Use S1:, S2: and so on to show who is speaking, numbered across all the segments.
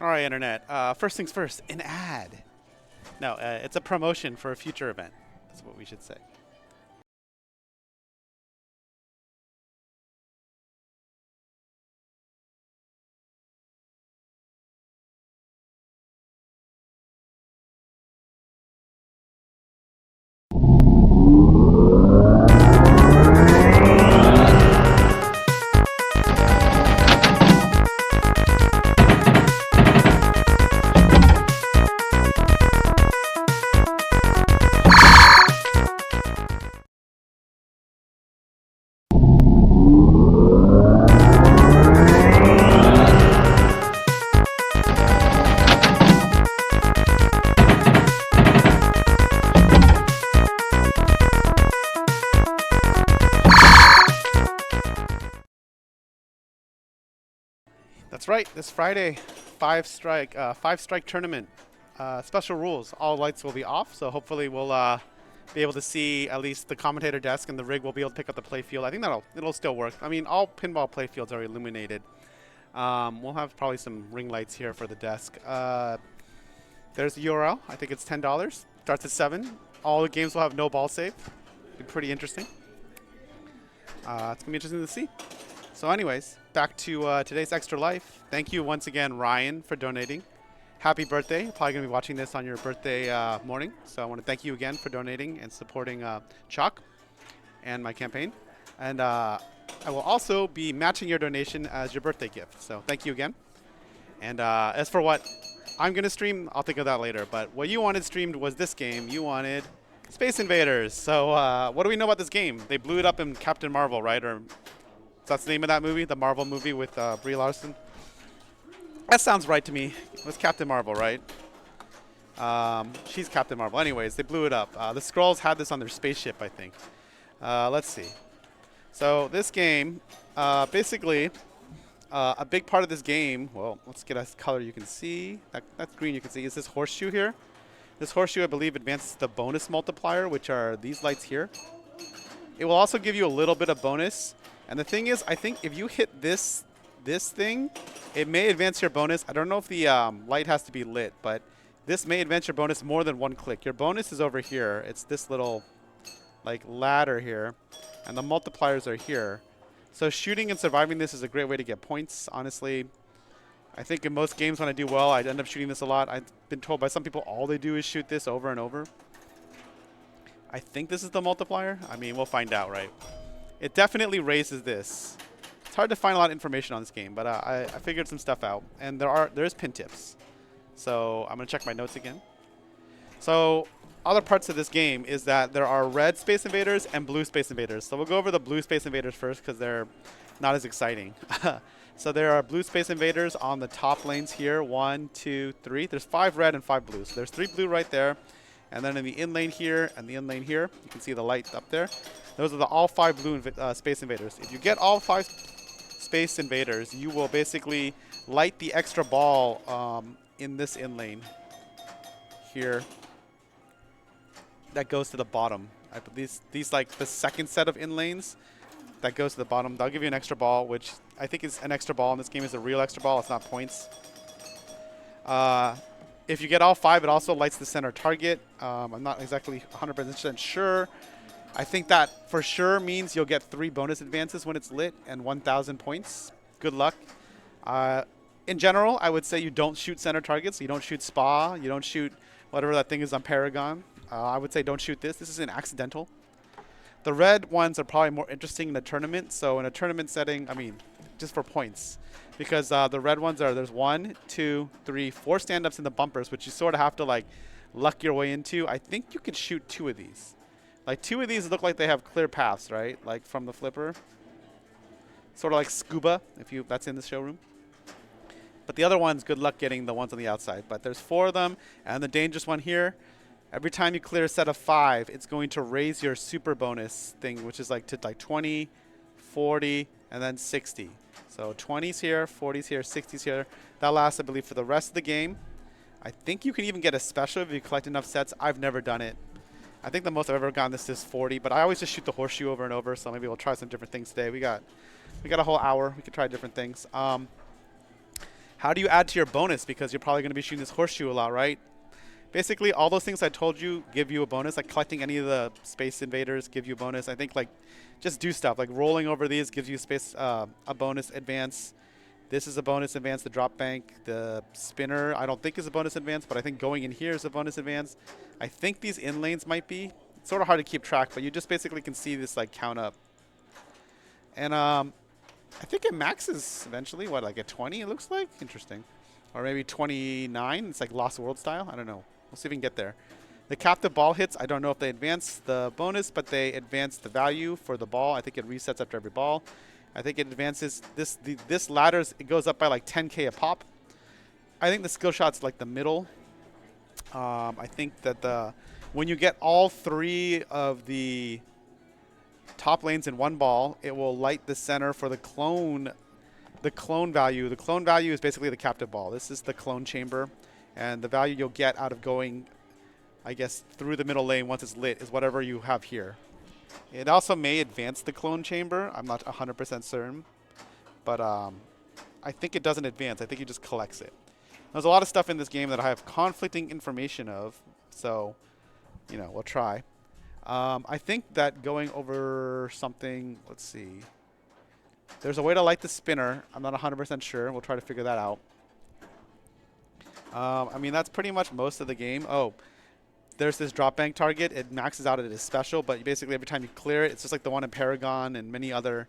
S1: All right, Internet. First things first, an ad. No, it's a promotion for a future event. That's what we should say. That's right. This Friday, five strike tournament. Special rules. All lights will be off, so hopefully we'll be able to see at least the commentator desk and the rig will be able to pick up the play field. I think it'll still work. I mean, all pinball play fields are illuminated. We'll have probably some ring lights here for the desk. There's the URL. I think it's $10. Starts at 7. All the games will have no ball save. Be pretty interesting. It's gonna be interesting to see. So anyways, back to today's Extra Life. Thank you once again, Ryan, for donating. Happy birthday. Probably going to be watching this on your birthday morning. So I want to thank you again for donating and supporting Chalk and my campaign. And I will also be matching your donation as your birthday gift. So thank you again. And as for what I'm going to stream, I'll think of that later. But what you wanted streamed was this game. You wanted Space Invaders. So what do we know about this game? They blew it up in Captain Marvel, right? Or that's the name of that movie, the Marvel movie with Brie Larson. That sounds right to me. It was Captain Marvel, right? She's Captain Marvel. Anyways, they blew it up. The Skrulls had this on their spaceship, I think. Let's see. So this game, basically, a big part of this game, well, let's get a color you can see. That's green you can see. Is this horseshoe here? This horseshoe, I believe, advances the bonus multiplier, which are these lights here. It will also give you a little bit of bonus. And the thing is, I think if you hit this thing, it may advance your bonus. I don't know if the light has to be lit, but this may advance your bonus more than one click. Your bonus is over here. It's this little like ladder here, and the multipliers are here. So shooting and surviving this is a great way to get points, honestly. I think in most games when I do well, I end up shooting this a lot. I've been told by some people all they do is shoot this over and over. I think this is the multiplier. I mean, we'll find out, right? It definitely raises this. It's hard to find a lot of information on this game, but I figured some stuff out. And there is pin tips. So I'm going to check my notes again. So other parts of this game is that there are red Space Invaders and blue Space Invaders. So we'll go over the blue Space Invaders first because they're not as exciting. So there are blue Space Invaders on the top lanes here. 1, 2, 3. There's 5 red and 5 blue. So there's 3 blue right there. And then in the in lane here and the in lane here, you can see the light up there. Those are all 5 blue Space Invaders. If you get all 5 Space Invaders, you will basically light the extra ball in this in lane here that goes to the bottom. These like the second set of in lanes that goes to the bottom. They'll give you an extra ball, which I think is an extra ball in this game. Is a real extra ball. It's not points. If you get all 5, it also lights the center target. I'm not exactly 100% sure. I think that for sure means you'll get 3 bonus advances when it's lit and 1,000 points. Good luck. In general, I would say you don't shoot center targets. You don't shoot Spa. You don't shoot whatever that thing is on Paragon. I would say don't shoot this. This is an accidental. The red ones are probably more interesting in a tournament. So in a tournament setting, I mean, just for points. Because the red ones there's 1, 2, 3, 4 stand-ups in the bumpers, which you sort of have to like luck your way into. I think you could shoot 2 of these. Like 2 of these look like they have clear paths, right? Like from the flipper. Sort of like scuba, that's in the showroom. But the other ones, good luck getting the ones on the outside. But there's 4 of them, and the dangerous one here. Every time you clear a set of 5, it's going to raise your super bonus thing, which is like to like 20, 40, and then 60. So 20's here, 40's here, 60's here. That lasts, I believe, for the rest of the game. I think you can even get a special if you collect enough sets. I've never done it. I think the most I've ever gotten this is 40, but I always just shoot the horseshoe over and over, so maybe we'll try some different things today. We got a whole hour. We could try different things. How How do you add to your bonus? Because you're probably going to be shooting this horseshoe a lot, right? Basically, all those things I told you give you a bonus. Like collecting any of the Space Invaders give you a bonus. I think like just do stuff. Like rolling over these gives you a bonus advance. This is a bonus advance. The drop bank, the spinner, I don't think is a bonus advance, but I think going in here is a bonus advance. I think these in lanes might be. It's sort of hard to keep track, but you just basically can see this like count up. And I think it maxes eventually. What, like at 20 it looks like? Interesting. Or maybe 29. It's like Lost World style. I don't know. We'll see if we can get there. The captive ball hits, I don't know if they advance the bonus, but they advance the value for the ball. I think it resets after every ball. I think it advances this ladders, it goes up by like 10K a pop. I think the skill shot's like the middle. I think that when you get all 3 of the top lanes in one ball, it will light the center for the clone value. The clone value is basically the captive ball. This is the clone chamber. And the value you'll get out of going, I guess, through the middle lane once it's lit is whatever you have here. It also may advance the clone chamber. I'm not 100% certain. But I think it doesn't advance. I think it just collects it. There's a lot of stuff in this game that I have conflicting information of. So, you know, we'll try. I think that going over something, let's see. There's a way to light the spinner. I'm not 100% sure. We'll try to figure that out. I mean, that's pretty much most of the game. Oh, there's this drop bank target. It maxes out at its special, but basically every time you clear it, it's just like the one in Paragon and many other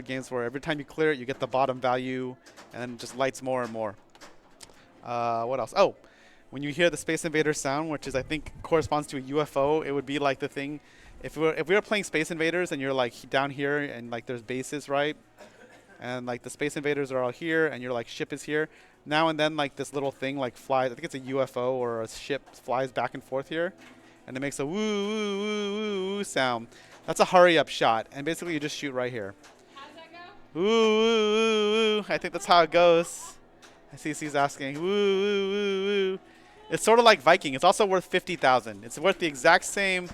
S1: games where every time you clear it, you get the bottom value and it just lights more and more. What else? Oh, when you hear the Space Invaders sound, which is I think corresponds to a UFO, it would be like the thing. If we were playing Space Invaders and you're like down here and like there's bases, right? And like the Space Invaders are all here and your like ship is here. Now and then like this little thing like flies. I think it's a UFO or a ship flies back and forth here. And it makes a woo, woo, woo, woo, woo sound. That's a hurry up shot. And basically you just shoot right here.
S2: How does that go?
S1: Woo, woo, woo, woo. I think that's how it goes. I see he's asking. Woo, woo, woo, woo. It's sort of like Viking. It's also worth 50,000. It's worth the exact same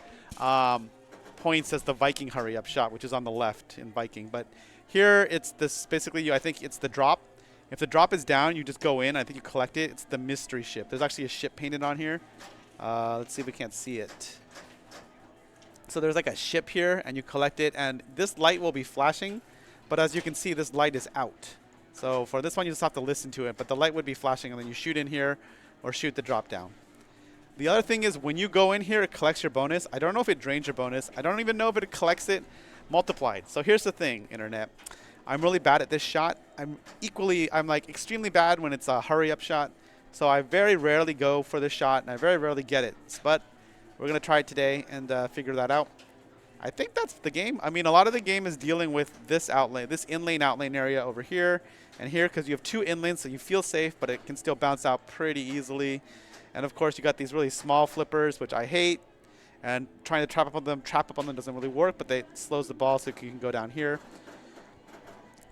S1: points as the Viking hurry up shot, which is on the left in Viking. But here it's this basically, I think it's the drop. If the drop is down, you just go in. I think you collect it. It's the mystery ship. There's actually a ship painted on here. Let's see if we can't see it. So there's like a ship here, and you collect it. And this light will be flashing. But as you can see, this light is out. So for this one, you just have to listen to it. But the light would be flashing, and then you shoot in here or shoot the drop down. The other thing is when you go in here, it collects your bonus. I don't know if it drains your bonus. I don't even know if it collects it multiplied. So here's the thing, Internet. I'm really bad at this shot. I'm like extremely bad when it's a hurry up shot. So I very rarely go for this shot and I very rarely get it. But we're going to try it today and figure that out. I think that's the game. I mean, a lot of the game is dealing with this outlane, this in-lane outlane area over here and here because you have 2 in-lanes, so you feel safe, but it can still bounce out pretty easily. And of course, you got these really small flippers, which I hate. And trying to trap up on them doesn't really work, but it slows the ball so you can go down here.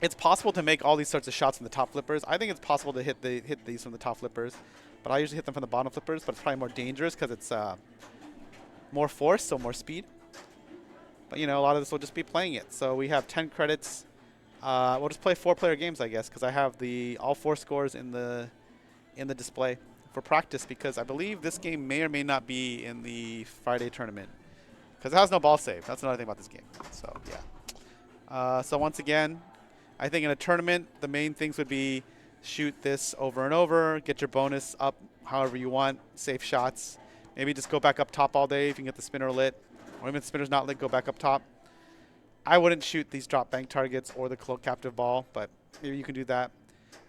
S1: It's possible to make all these sorts of shots from the top flippers. I think it's possible to hit these from the top flippers, but I usually hit them from the bottom flippers, but it's probably more dangerous because it's more force, so more speed. But, you know, a lot of this will just be playing it. So we have 10 credits. We'll just play 4-player games, I guess, because I have all 4 scores in the display for practice because I believe this game may or may not be in the Friday tournament because it has no ball save. That's another thing about this game. So, yeah. So once again, I think in a tournament, the main things would be shoot this over and over, get your bonus up however you want, safe shots. Maybe just go back up top all day if you can get the spinner lit. Or even if the spinner's not lit, go back up top. I wouldn't shoot these drop bank targets or the captive ball, but maybe you can do that.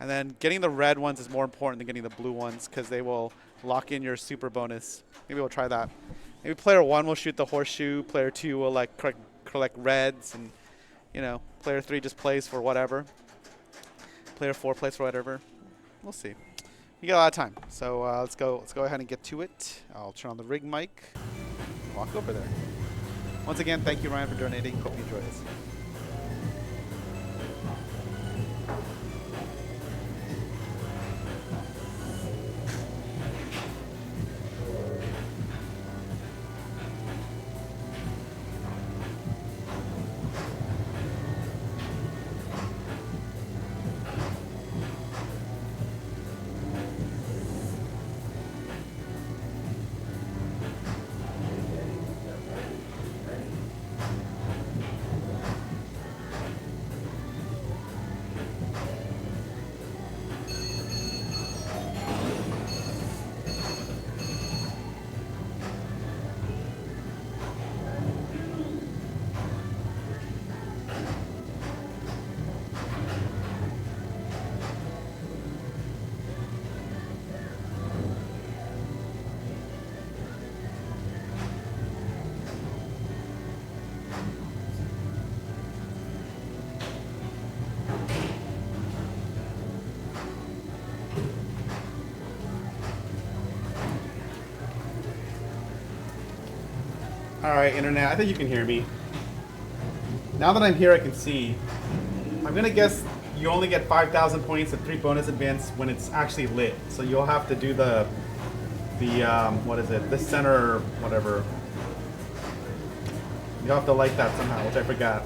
S1: And then getting the red ones is more important than getting the blue ones because they will lock in your super bonus. Maybe we'll try that. Maybe player 1 will shoot the horseshoe. Player 2 will like collect reds and, you know, player 3 just plays for whatever. Player 4 plays for whatever. We'll see. We got a lot of time, so let's go ahead and get to it. I'll turn on the rig mic. Walk over there. Once again, thank you, Ryan, for donating. Hope you enjoy this. Alright, internet, I think you can hear me. Now that I'm here, I can see. I'm gonna guess you only get 5,000 points and 3 bonus advance when it's actually lit. So you'll have to do the what is it? The center, whatever. You'll have to light that somehow, which I forgot.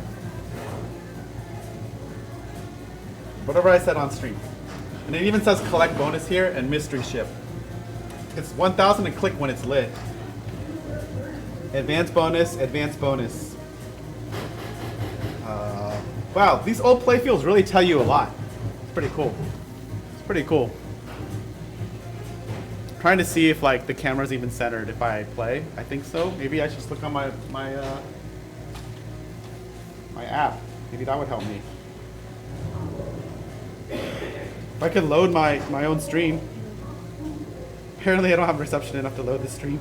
S1: Whatever I said on stream. And it even says collect bonus here and mystery ship. It's 1,000 and click when it's lit. Advanced bonus, advanced bonus. Wow, these old playfields really tell you a lot. It's pretty cool. It's pretty cool. Trying to see if like the camera's even centered if I play. I think so. Maybe I should just look on my app. Maybe that would help me. If I could load my own stream. Apparently I don't have reception enough to load the stream.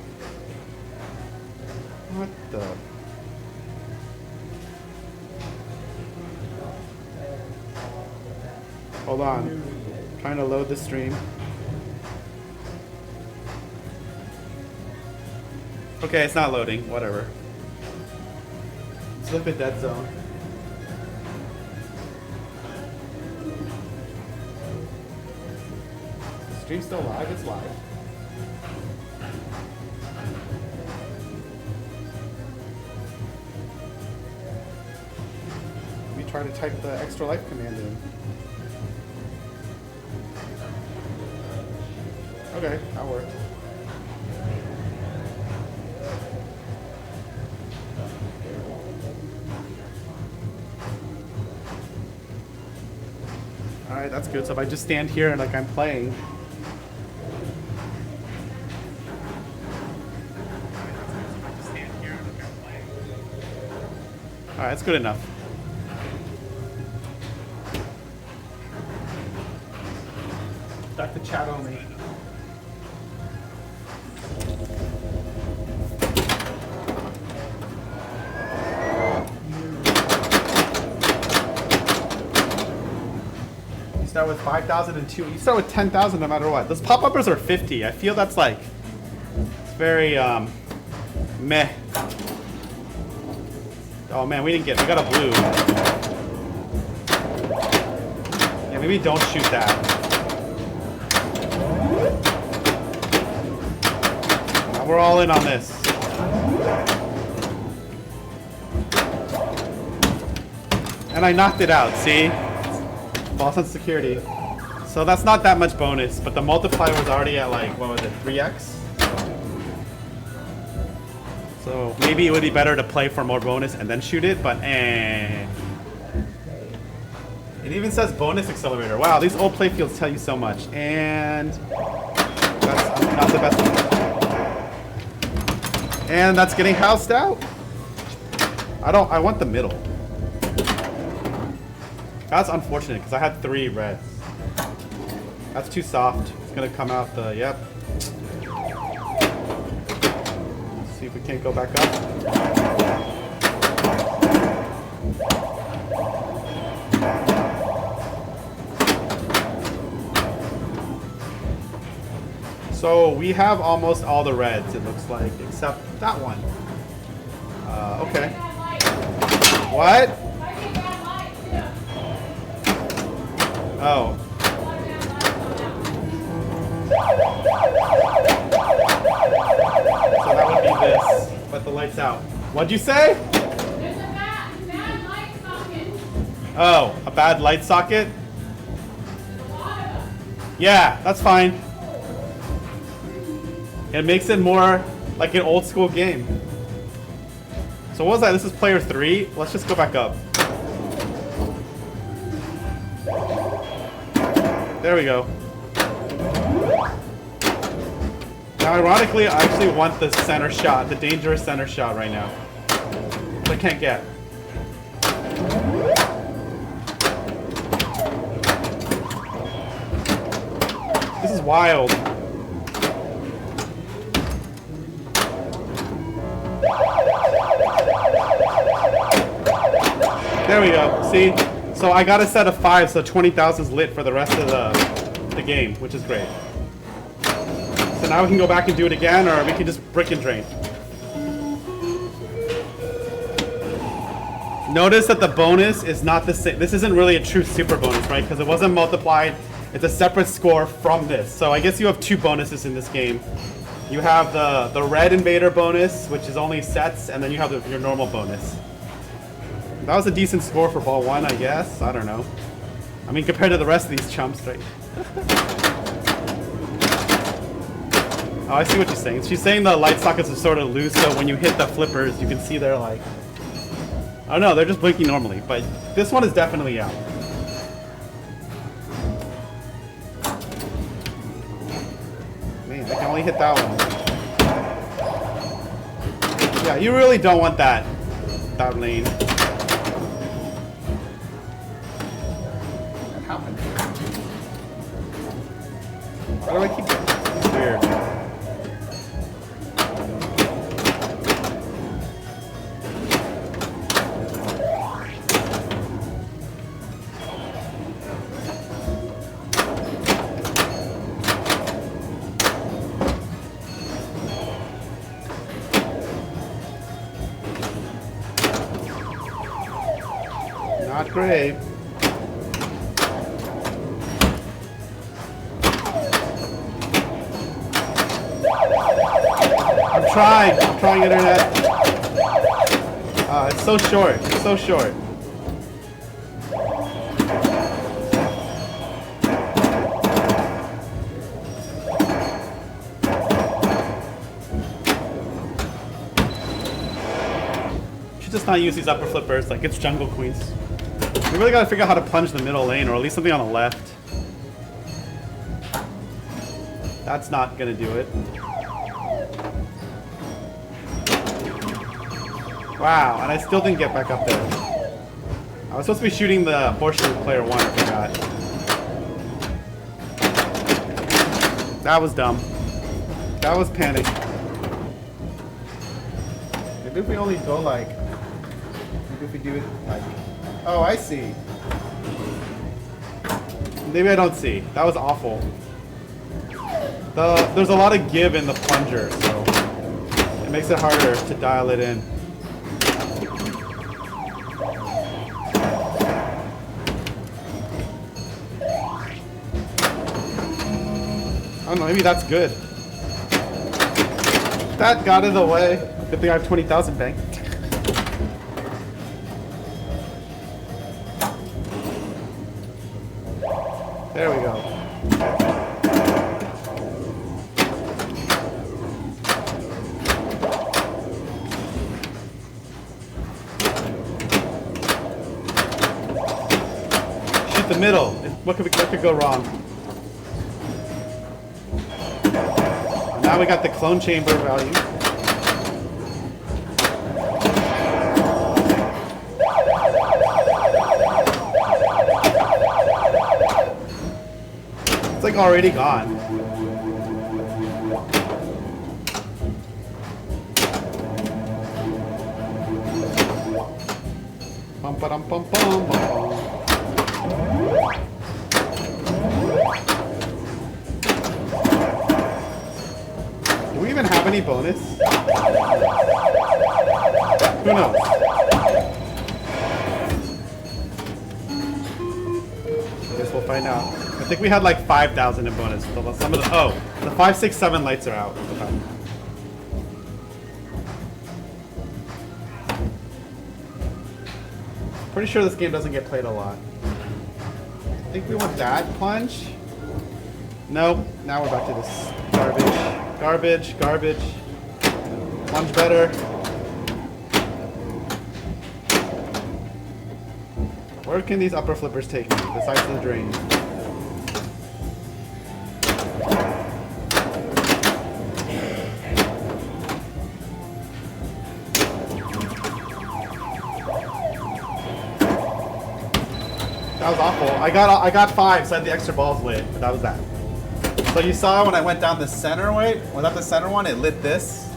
S1: What the? Hold on. I'm trying to load the stream. Okay, it's not loading. Whatever. Let's look at dead zone. The stream's still live? It's live. Let me try to type the extra life command in. Okay, that worked. Alright, that's good. So if I just stand here and like I'm playing. Alright, that's good enough. Back to chat only. Start with 5,002. You start with 10,000 no matter what. Those pop-uppers are 50. I feel that's like, it's very, meh. Oh man, we got a blue. Yeah, maybe don't shoot that. We're all in on this. And I knocked it out, see? False on security. So that's not that much bonus, but the multiplier was already at like, what was it, 3x? So maybe it would be better to play for more bonus and then shoot it, but eh. It even says bonus accelerator. Wow, these old playfields tell you so much. And that's not the best one. And that's getting housed out. I want the middle. That's unfortunate because I had 3 reds. That's too soft. It's gonna come out the, yep. Let's see if we can't go back up. So we have almost all the reds, it looks like, except that one. Okay. What? Oh. So that would be this, but the light's out. What'd you say?
S2: There's a bad light socket.
S1: Oh, a bad light socket? Yeah, that's fine. It makes it more like an old school game. So what was that? This is player 3? Let's just go back up. There we go. Now, ironically, I actually want the center shot, the dangerous center shot right now. Which I can't get. This is wild. There we go. See? So I got a set of 5, so 20,000 is lit for the rest of the game, which is great. So now we can go back and do it again, or we can just brick and drain. Notice that the bonus is not the same. This isn't really a true super bonus, right? Because it wasn't multiplied. It's a separate score from this. So I guess you have two bonuses in this game. You have the red invader bonus, which is only sets, and then you have your normal bonus. That was a decent score for ball one, I guess. I don't know. I mean, compared to the rest of these chumps, right? Oh, I see what she's saying. She's saying the light sockets are sort of loose, so when you hit the flippers, you can see they're like... I don't know, they're just blinking normally, but this one is definitely out. Man, I can only hit that one. Yeah, you really don't want that lane. What happened? Why do I keep doing this? It's weird. Not great. I'm trying internet. It's so short, it's so short. Should just not use these upper flippers, like it's jungle queens. We really gotta figure out how to punch the middle lane, or at least something on the left. That's not gonna do it. Wow, and I still didn't get back up there. I was supposed to be shooting the horseshoe player one, I forgot. That was dumb. That was panic. Maybe if we only go like... Maybe if we do it like... Oh, I see. Maybe I don't see. That was awful. There's a lot of give in the plunger, so it makes it harder to dial it in. I don't know, maybe that's good. That got in the way. Good thing I have 20,000 bank. There we go. Shoot the middle. What could go wrong? Now we got the clone chamber value. It's like already gone. Bum ba dum bum bum bum. Do we even have any bonus? Who knows? I guess we'll find out. I think we had like 5,000 in bonus. Some of the the 5, 6, 7 lights are out. Okay. Pretty sure this game doesn't get played a lot. I think we want that plunge. Nope. Now we're back to this garbage, garbage, garbage. Plunge better. Where can these upper flippers take me besides the drain? That was awful. I got 5, so I had the extra balls lit, but that was that. So you saw when I went down the center way, was that the center one? It lit this.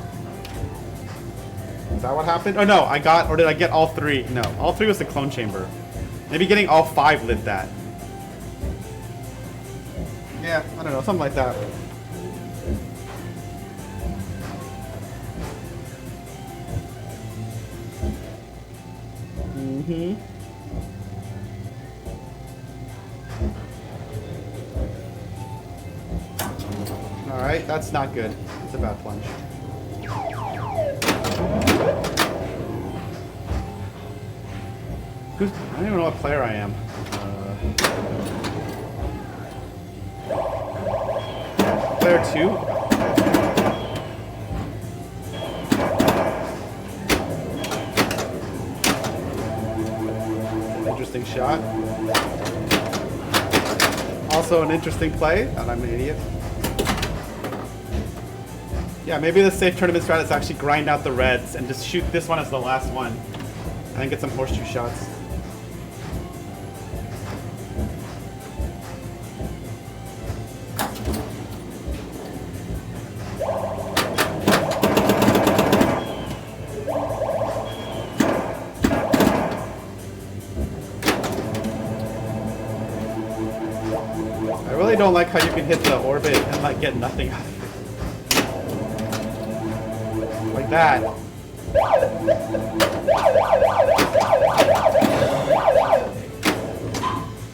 S1: Is that what happened? Oh no, or did I get all 3? No, all 3 was the clone chamber. Maybe getting all 5 lit that. Yeah, I don't know, something like that. Mm-hmm. All right, that's not good. It's a bad plunge. I don't even know what player I am. Player 2? Interesting shot. Also an interesting play, and I'm an idiot. Yeah, maybe the safe tournament strat is actually grind out the reds and just shoot this one as the last one. And then get some horseshoe shots. I really don't like how you can hit the orbit and like get nothing out of it. Like that.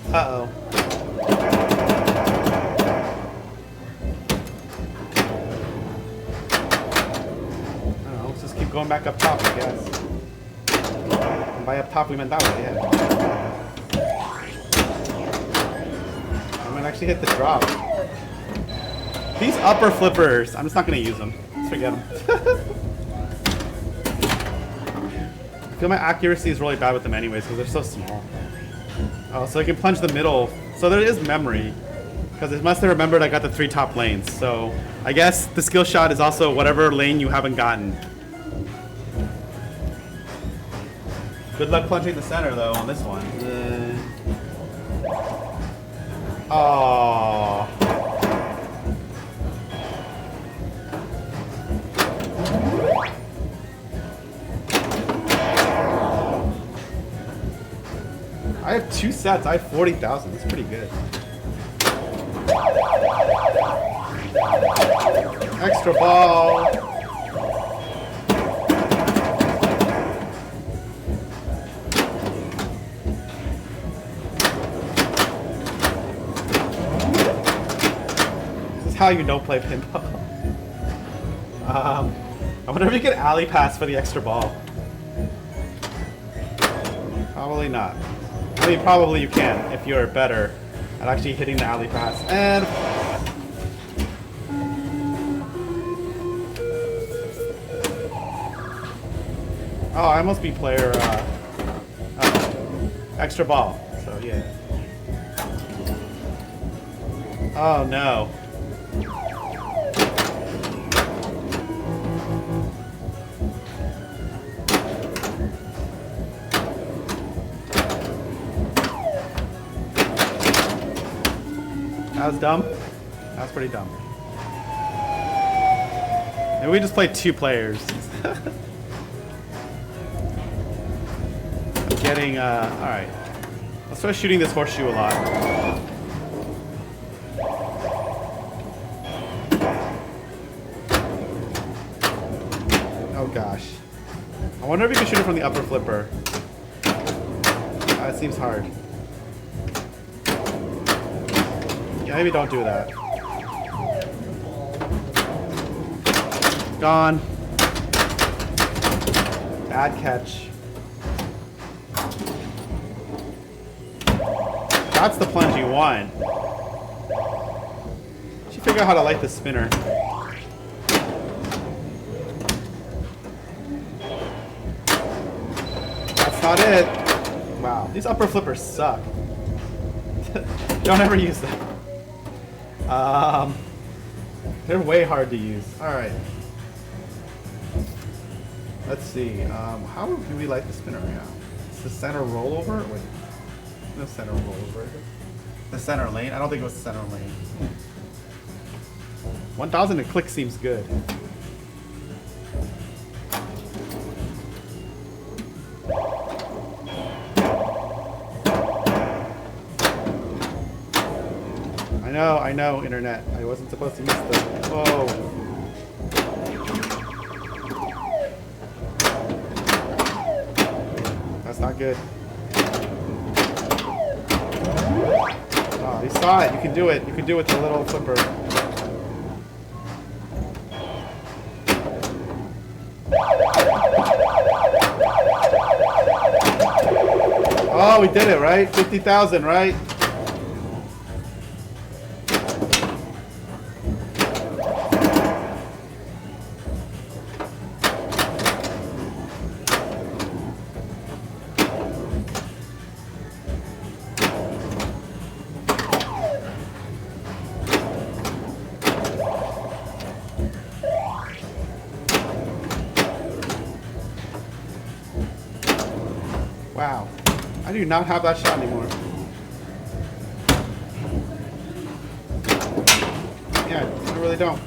S1: Uh-oh. I don't know, let's just keep going back up top, I guess. And by up top we meant that way, yeah. Actually hit the drop. These upper flippers, I'm just not going to use them. Let's forget them. I feel my accuracy is really bad with them anyways because they're so small. Oh, so I can plunge the middle. So there is memory. Because it must have remembered I got the 3 top lanes. So I guess the skill shot is also whatever lane you haven't gotten. Good luck plunging the center though on this one. Oh. I have 2 sets. I have 40,000. That's pretty good. Extra ball. How you don't play pinball. I wonder if you get alley pass for the extra ball. Probably not. I mean, probably you can if you're better at actually hitting the alley pass. And oh, I must be player extra ball. So yeah. Oh no. That was dumb. That was pretty dumb. Maybe we just played 2 players. I'm getting, alright. Let's try shooting this horseshoe a lot. Oh gosh. I wonder if you can shoot it from the upper flipper. It seems hard. Yeah, maybe don't do that. Gone. Bad catch. That's the plunge you want. You should figure out how to light the spinner. That's not it. Wow, these upper flippers suck. Don't ever use them. They're way hard to use. Alright. Let's see. How do we light the spinner right now? It's the center rollover? Wait. No center rollover. The center lane? I don't think it was the center lane. 1,000 a click seems good. I know, internet. I wasn't supposed to miss the... Whoa. That's not good. saw it. You can do it. You can do it with the little flipper. Oh, we did it, right? 50,000, right? Wow. I do not have that shot anymore. Yeah, I really don't.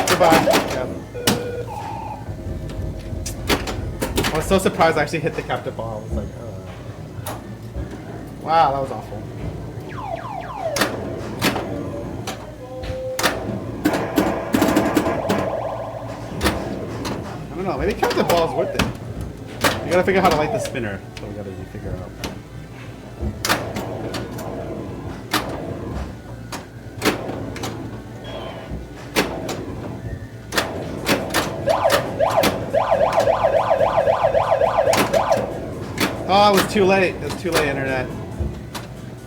S1: Goodbye. Yeah. I was so surprised I actually hit the captive ball. I was like, wow, that was awful. I don't know, maybe captive ball is worth it. You gotta figure out how to light the spinner. So we gotta figure out. Oh, it was too late. It was too late, internet.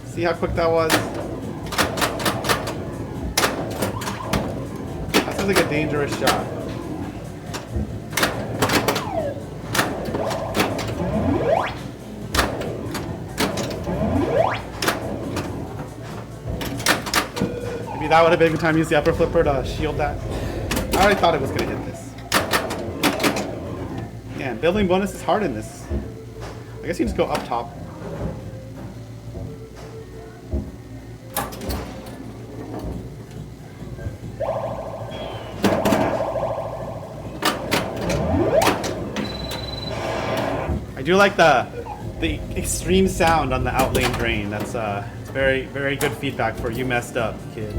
S1: See how quick that was? That sounds like a dangerous shot. Maybe that would have been the time to use the upper flipper to shield that. I already thought it was going to hit this. Man, building bonus is hard in this. I guess you just go up top. I do like the extreme sound on the outlane drain. That's it's very, very good feedback for you messed up, kid.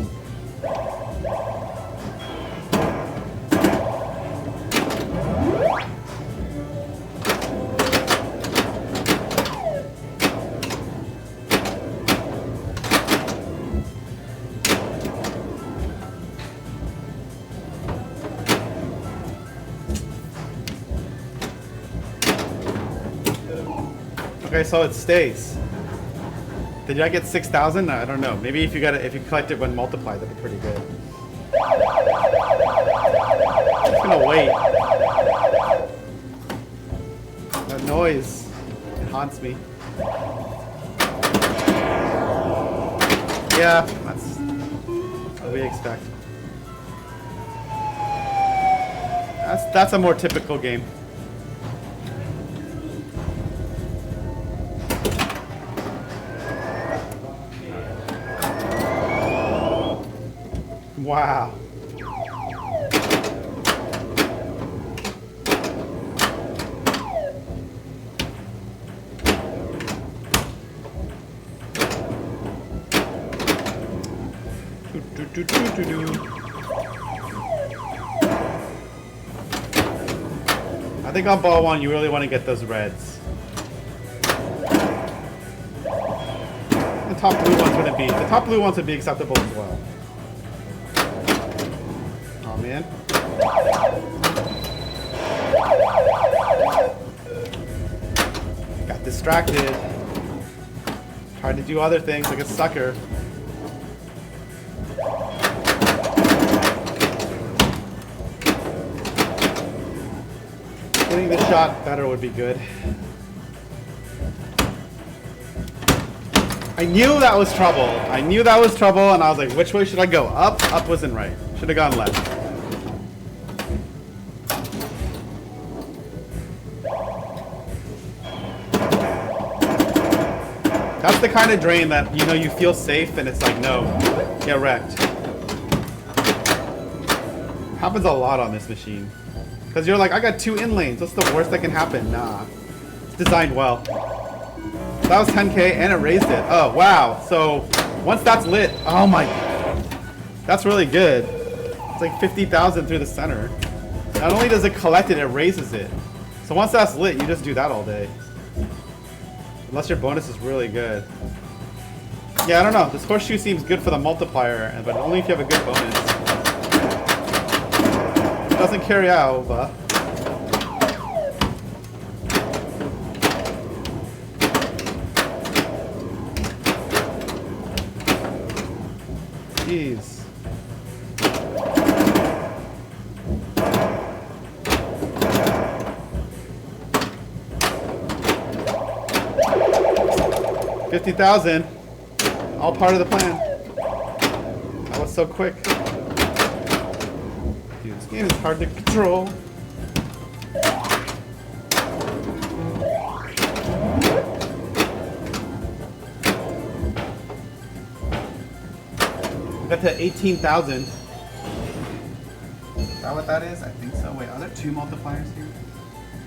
S1: Okay, so it stays. Did I get 6,000? I don't know. Maybe if you collect it when multiplied, that'd be pretty good. I'm just gonna wait. That noise, it haunts me. Yeah, that's what we expect. That's a more typical game. Wow. I think on ball one, you really want to get those reds. The top blue ones wouldn't be. The top blue ones would be acceptable as well. Oh man. Got distracted. Tried to do other things like a sucker. Getting the shot better would be good. I knew that was trouble. I knew that was trouble, and I was like, which way should I go? Up? Up wasn't right. Should have gone left. That's the kind of drain that, you know, you feel safe, and it's like, no, get wrecked. Happens a lot on this machine. Because you're like, I got 2 in lanes. What's the worst that can happen? Nah. It's designed well. That was 10K and it raised it. Oh, wow. So once that's lit, oh my. That's really good. It's like 50,000 through the center. Not only does it collect it, it raises it. So once that's lit, you just do that all day. Unless your bonus is really good. Yeah, I don't know. This horseshoe seems good for the multiplier, but only if you have a good bonus. It doesn't carry out, but... Jeez. $50,000. All part of the plan. That was so quick. Dude, this game is hard to control. Got to 18,000. Is that what that is? I think so. Wait, are there two multipliers here?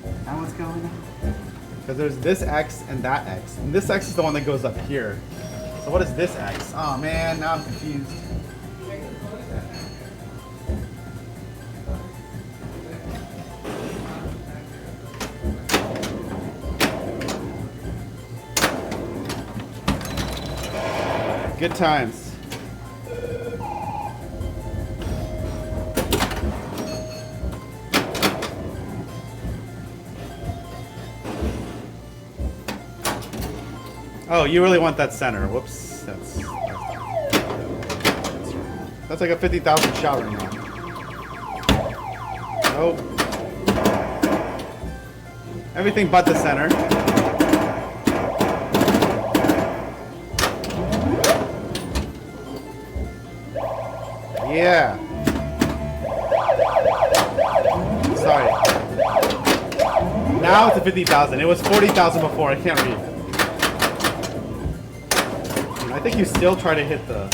S1: Is that what's going on? Because there's this X and that X. And this X is the one that goes up here. So what is this X? Oh man, now I'm confused. Good times. Oh, you really want that center. Whoops. That's like a 50,000 shot right now. Nope. Everything but the center. Yeah. Sorry. Now it's a 50,000. It was 40,000 before. I can't read. I think you still try to hit the...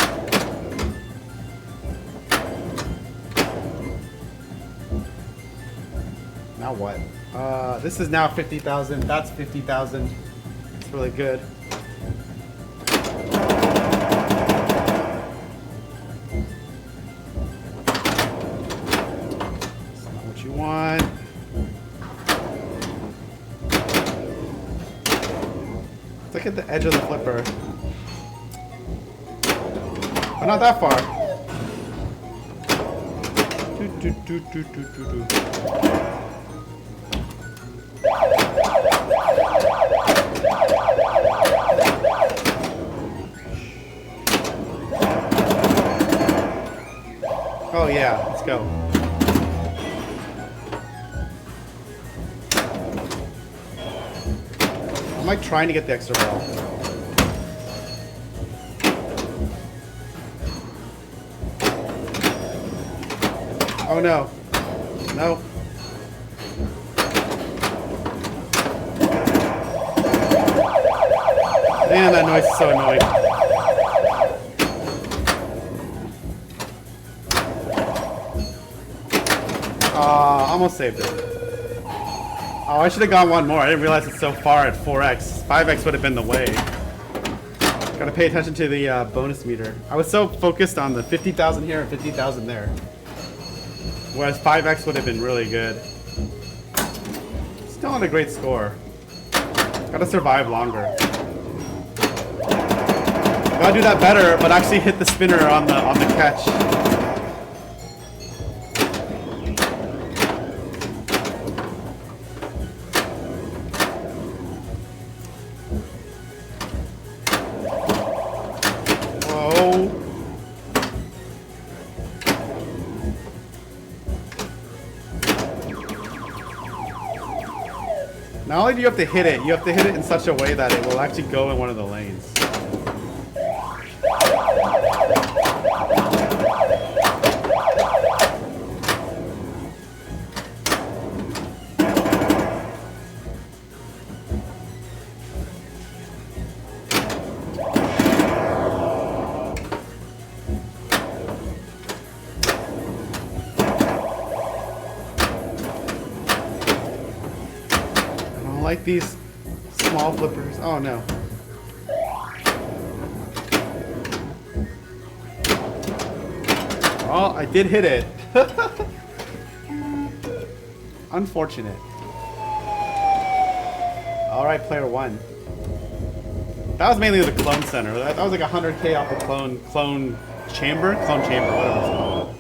S1: Now what? This is now 50,000. That's 50,000. It's really good. That's not what you want. Look at the edge of the flipper. But not that far. Oh yeah, let's go. I'm like trying to get the extra ball. Oh no. No. Man, that noise is so annoying. Almost saved it. Oh, I should have gone one more. I didn't realize it's so far at 4x. 5x would have been the way. Gotta pay attention to the bonus meter. I was so focused on the 50,000 here and 50,000 there. Whereas 5x would have been really good. Still not a great score. Gotta survive longer. Gotta do that better, but actually hit the spinner on the catch. Not only do you have to hit it, you have to hit it in such a way that it will actually go in one of the lanes. Like these small flippers. Oh no. Well, I did hit it. Unfortunate. Alright, player one. That was mainly the clone center. That was like 100k off the clone chamber? Clone chamber, whatever it's called.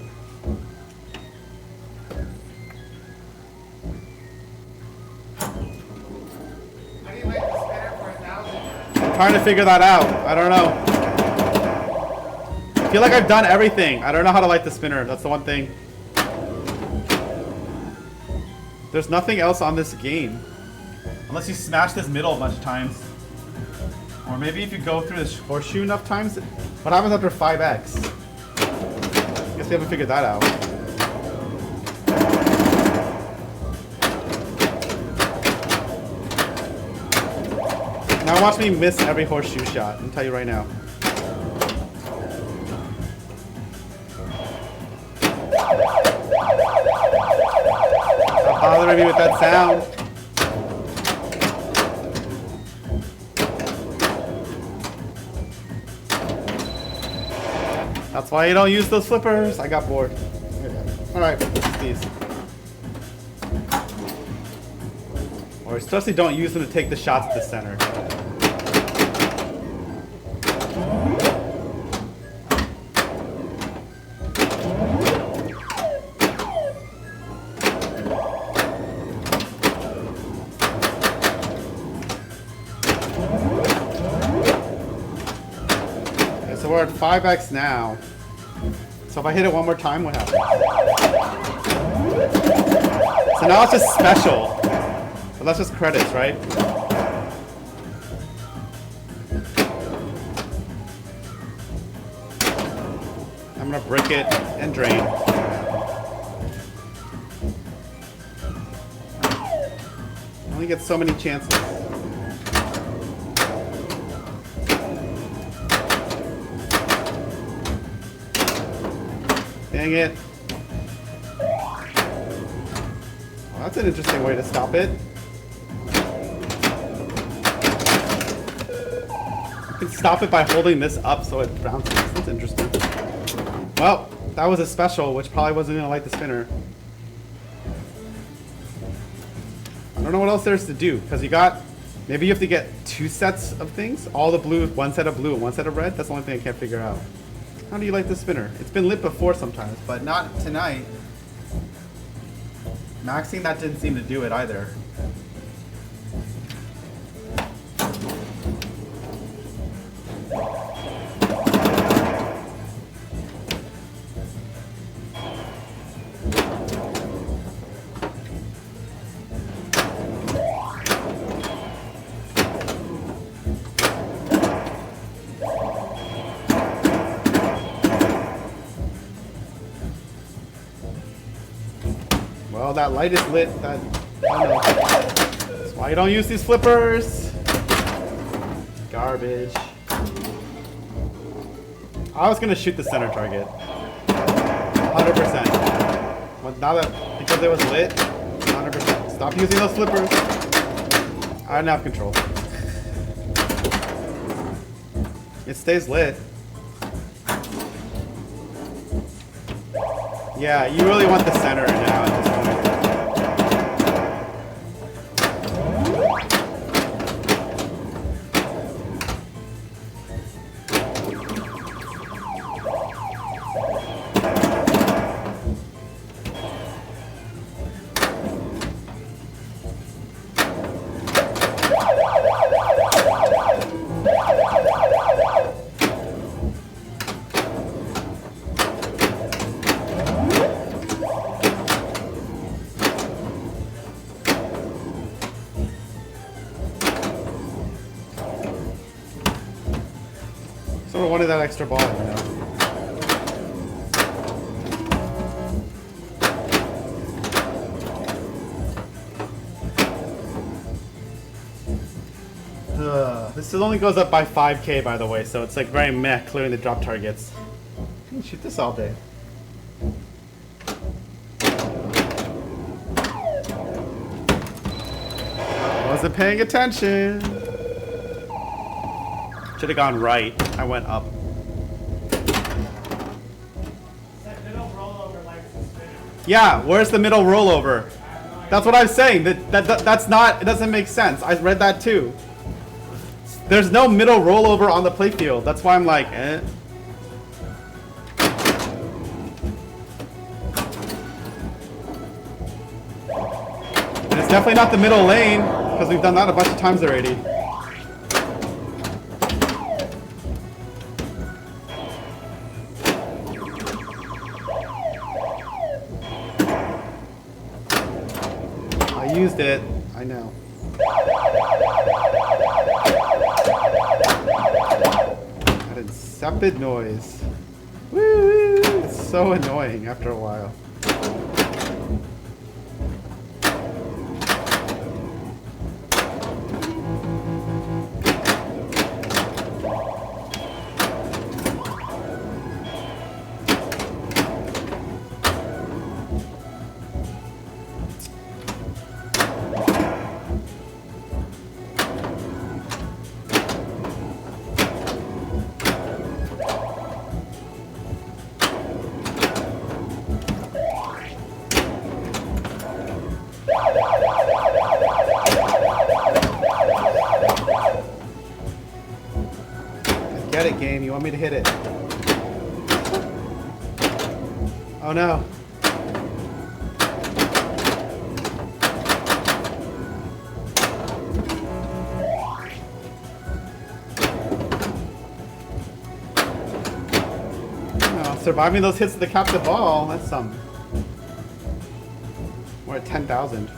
S3: How do you like the spinner for 1,000?
S1: I'm trying to figure that out. I don't know. I feel like I've done everything. I don't know how to light the spinner. That's the one thing. There's nothing else on this game. Unless you smash this middle a bunch of times. Or maybe if you go through this horseshoe enough times. What happens after 5x? I guess we haven't figured that out. Now watch me miss every horseshoe shot. I'll tell you right now. Stop bothering me with that sound. That's why you don't use those flippers. I got bored. Alright, these. Or especially don't use them to take the shots at the center. Okay, so we're at 5x now. So if I hit it one more time, what happens? So now it's just special. But that's just credits, right? I'm gonna brick it and drain. I only get so many chances. Dang it. Well, that's an interesting way to stop it. You can stop it by holding this up so it bounces. That's interesting. Well, that was a special, which probably wasn't going to light the spinner. I don't know what else there's to do, because you got... Maybe you have to get 2 sets of things. All the blue, 1 set of blue and 1 set of red. That's the only thing I can't figure out. How do you light the spinner? It's been lit before sometimes, but not tonight. Maxing that didn't seem to do it either. Well, that light is lit. That, I know. That's why you don't use these flippers. Garbage. I was gonna shoot the center target. 100%. But now that, because it was lit, 100%. Stop using those flippers. I don't have control. It stays lit. Yeah, you really want the center now at this point. Sort of wanted that extra ball, you know. This only goes up by 5k, by the way, so it's like very meh clearing the drop targets. You can shoot this all day. Wasn't paying attention. Should have gone right. I went up.
S3: That middle rollover likes the spinner.
S1: Yeah, where's the middle rollover? That's what I'm saying. That's not. It doesn't make sense. I read that too. There's no middle rollover on the playfield. That's why I'm like, eh. And it's definitely not the middle lane because we've done that a bunch of times already. I used it. I know. That insipid noise. Woo! It's so annoying after a while. Get it, game. You want me to hit it? Oh no. Oh, surviving those hits to the captive ball. That's some. We're at 10,000.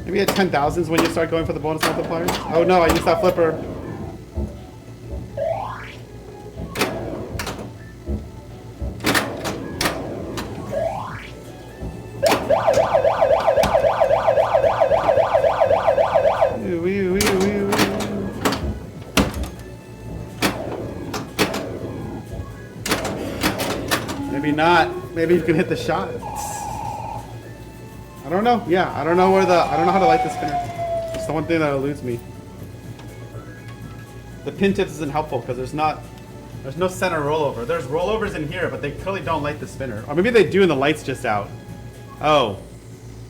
S1: Maybe at 10,000s when you start going for the bonus multipliers. Oh no, I used that flipper. Maybe not. Maybe you can hit the shot. I don't know. Yeah, I don't know how to light the spinner. It's the one thing that eludes me. The pin tips isn't helpful because there's no center rollover. There's rollovers in here, but they clearly don't light the spinner. Or maybe they do and the light's just out. Oh,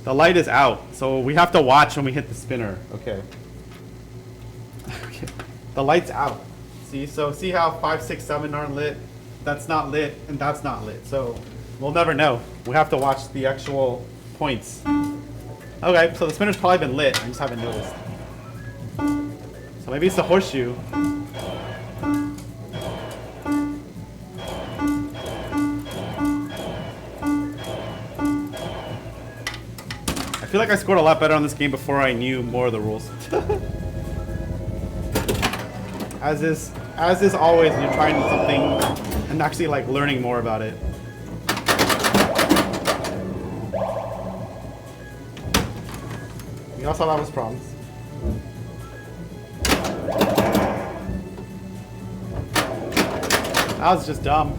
S1: the light is out. So we have to watch when we hit the spinner. Okay. Okay. The light's out. See, so see how 5, 6, 7 aren't lit? That's not lit, and that's not lit. So we'll never know. We have to watch the actual points. Okay, so the spinner's probably been lit. I just haven't noticed. So maybe it's the horseshoe. I feel like I scored a lot better on this game before I knew more of the rules. As is always when you're trying something and actually like learning more about it. You also thought that was problems. That was just dumb.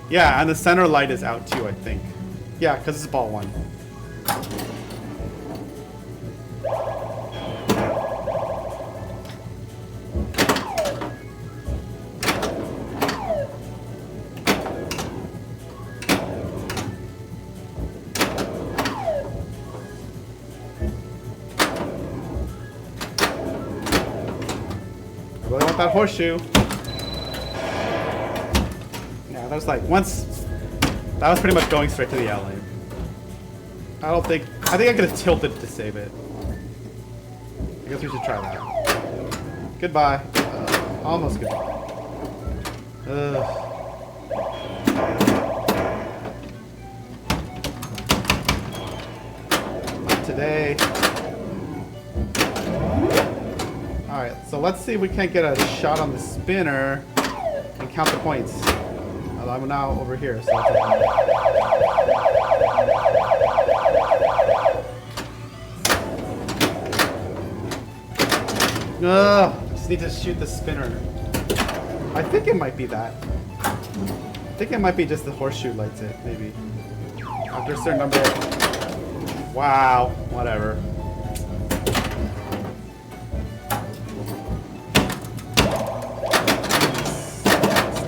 S1: Yeah, and the center light is out too, I think. Yeah, because it's ball 1. I really want that horseshoe. Yeah, that was like once. That was pretty much going straight to the alley. I think I could have tilted to save it. I guess we should try that. Goodbye. Almost goodbye. Ugh. Not today. Alright, so let's see if we can't get a shot on the spinner and count the points. Although I'm now over here, so that's okay. Ugh, just need to shoot the spinner. I think it might be that. I think it might be just the horseshoe lights it, maybe. After a certain number of... Wow, whatever.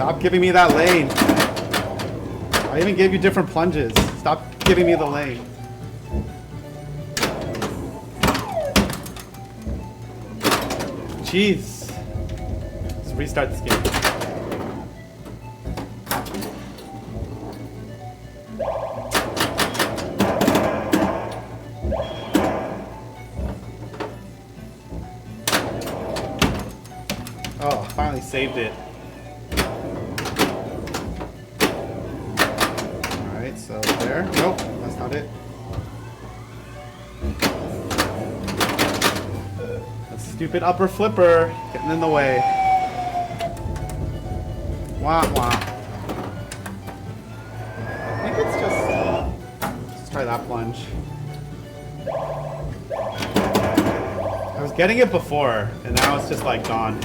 S1: Stop giving me that lane. I even gave you different plunges. Stop giving me the lane. Jeez. Let's restart this game. Oh, finally saved it. Alright, so there. Nope, that's not it. That stupid upper flipper getting in the way. Wah wah. I think it's just. Let's try that plunge. I was getting it before, and now it's just like gone.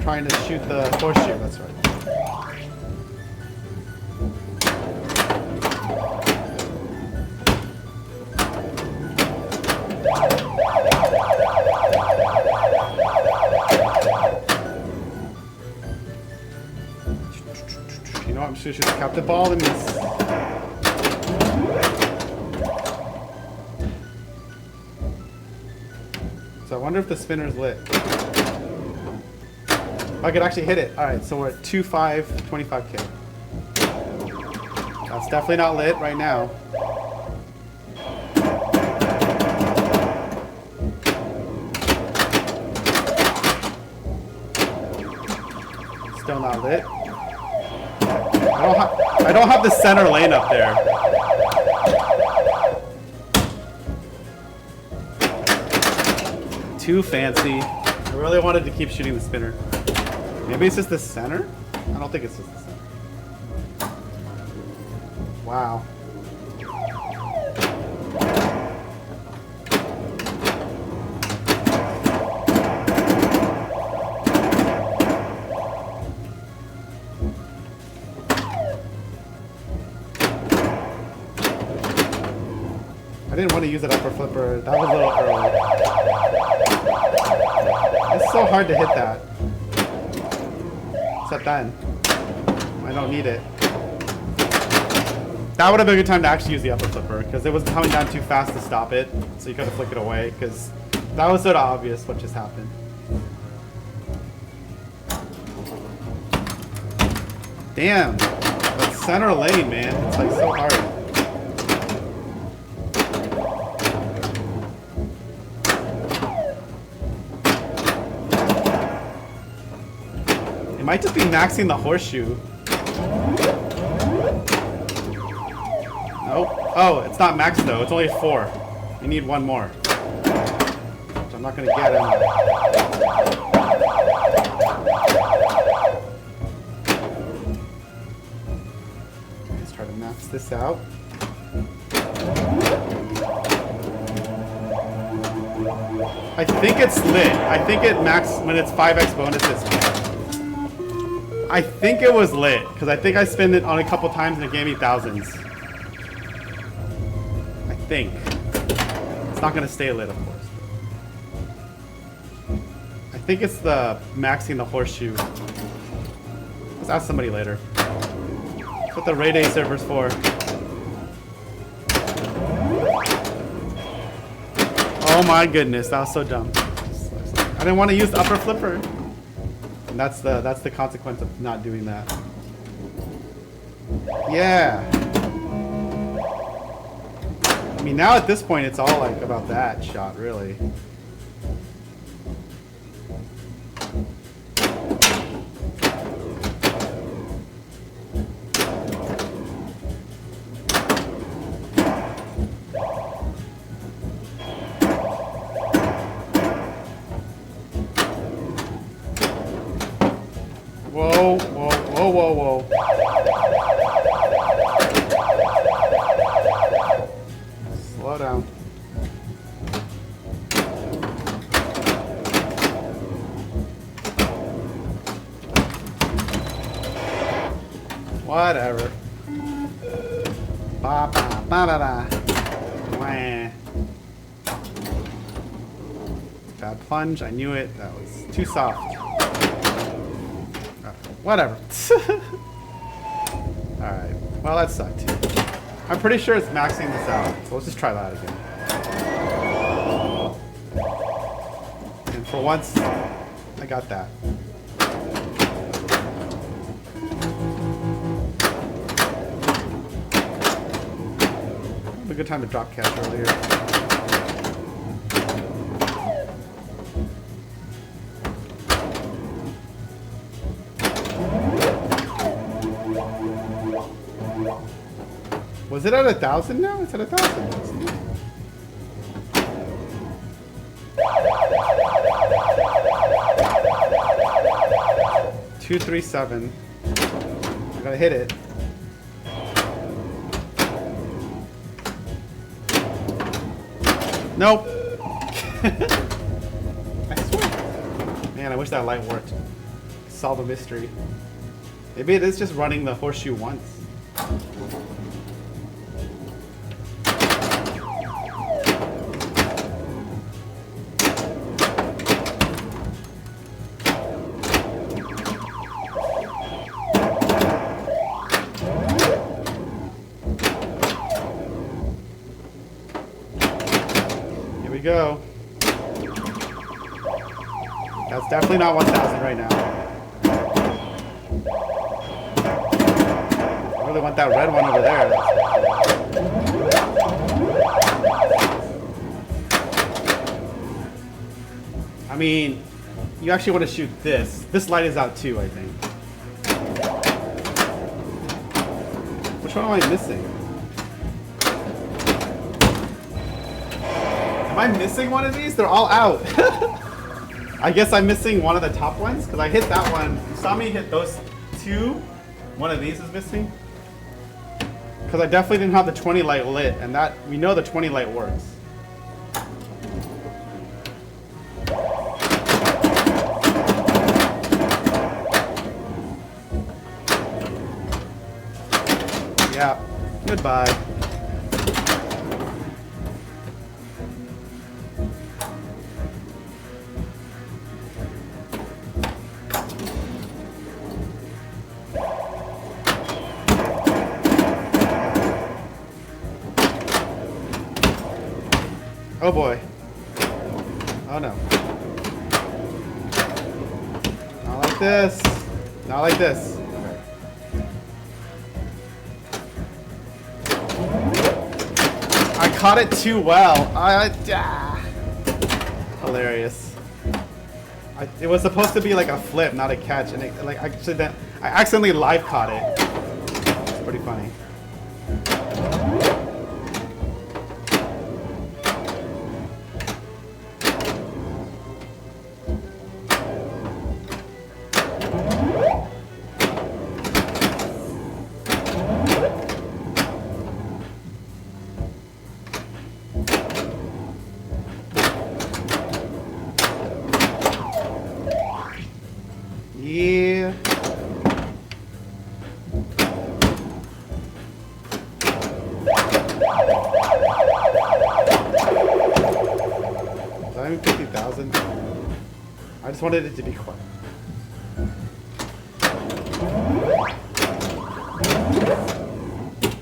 S1: Trying to shoot the horseshoe, that's right. You know what, I'm just gonna shoot the captain ball and miss. So I wonder if the spinner's lit. I could actually hit it. Alright, so we're at 2.5, 25k. That's definitely not lit right now. Still not lit. I don't have the center lane up there. Too fancy. I really wanted to keep shooting the spinner. Maybe it's just the center? I don't think it's just the center. Wow. I didn't want to use that upper flipper. That was a little early. It's so hard to hit that. Except then. I don't need it. That would have been a good time to actually use the upper flipper, because it was coming down too fast to stop it, so you could have flicked it away, because that was sort of obvious what just happened. Damn. That center lane, man. It's like so hard. Might just be maxing the horseshoe. Nope. Oh, it's not maxed though. It's only 4. You need one more. Which I'm not gonna get anyway. Let's try to max this out. I think it's lit. I think it max when it's 5x bonuses. I think it was lit, because I think I spent it on a couple times and it gave me thousands. I think. It's not going to stay lit, of course. I think it's the maxing the horseshoe. Let's ask somebody later. That's what the Ray Day server's for. Oh my goodness, that was so dumb. I didn't want to use the upper flipper. And that's the consequence of not doing that. Yeah. I mean, now at this point, it's all like about that shot, really. Whoa, whoa, whoa, whoa, whoa. Slow down. Whatever. Ba ba ba ba ba. Wah. Bad plunge. I knew it. That was too soft. Whatever. Alright. Well, that sucked. I'm pretty sure it's maxing this out. So let's just try that again. And for once, I got that. A good time to drop catch earlier. Was it at 1,000 now? It's at 1,000. 237. I gotta hit it. Nope. I swear. Man, I wish that light worked. Solve a mystery. Maybe it is just running the horseshoe once. Go. That's definitely not 1,000 right now. I really want that red one over there. I mean, you actually want to shoot this. This light is out too, I think. Which one am I missing? Am I missing one of these? They're all out. I guess I'm missing one of the top ones because I hit that one. You saw me hit those two. One of these is missing. Because I definitely didn't have the 20 light lit, and that we know the 20 light works. Yeah. Goodbye. Oh boy. Oh no. Not like this. Not like this. Okay. I caught it too well. Hilarious. It was supposed to be like a flip, not a catch, and I accidentally live caught it. It's pretty funny. Yeah. Is that even 50,000? I just wanted it to be quiet.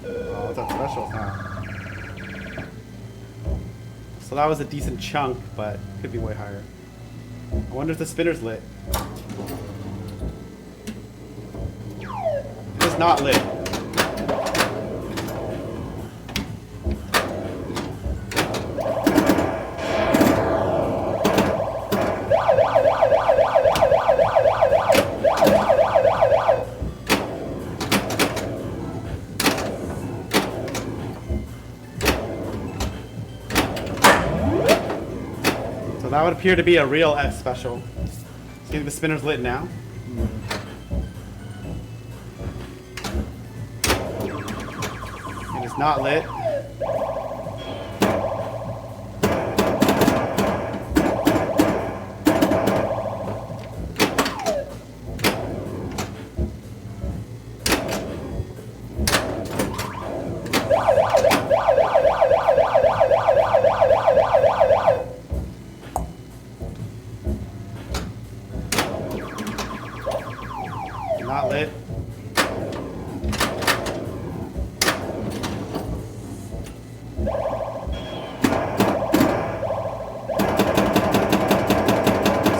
S1: Oh, it's a threshold now. So that was a decent chunk, but could be way higher. I wonder if the spinner's lit. It's not lit. So that would appear to be a real X special. See if the spinner's lit now. It is not lit.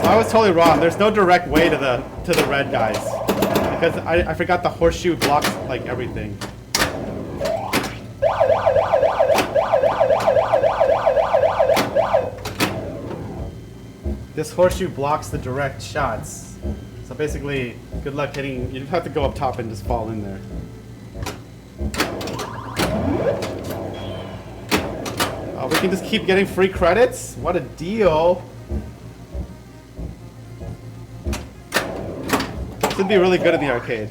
S1: I was totally wrong. There's no direct way to the red guys because I forgot the horseshoe blocks like everything. This horseshoe blocks the direct shots. So basically, good luck hitting. You have to go up top and just fall in there. Oh, we can just keep getting free credits? What a deal. This would be really good in the arcade.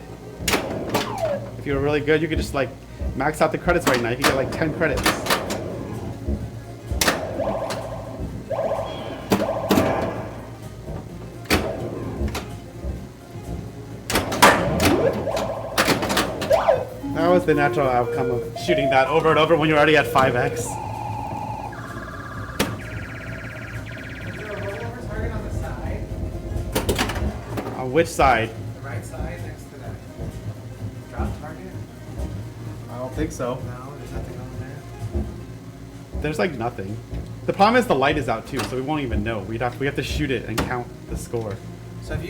S1: If you were really good, you could just like max out the credits right now. You could get like 10 credits. That was the natural outcome of shooting that over and over when you're already at 5x.
S3: Is there a rollover target on the side?
S1: On which side?
S3: The right side next to that drop target?
S1: I don't think so.
S3: No, there's nothing on there.
S1: There's like nothing. The problem is the light is out too, so we won't even know. We have to shoot it and count the score.
S3: So if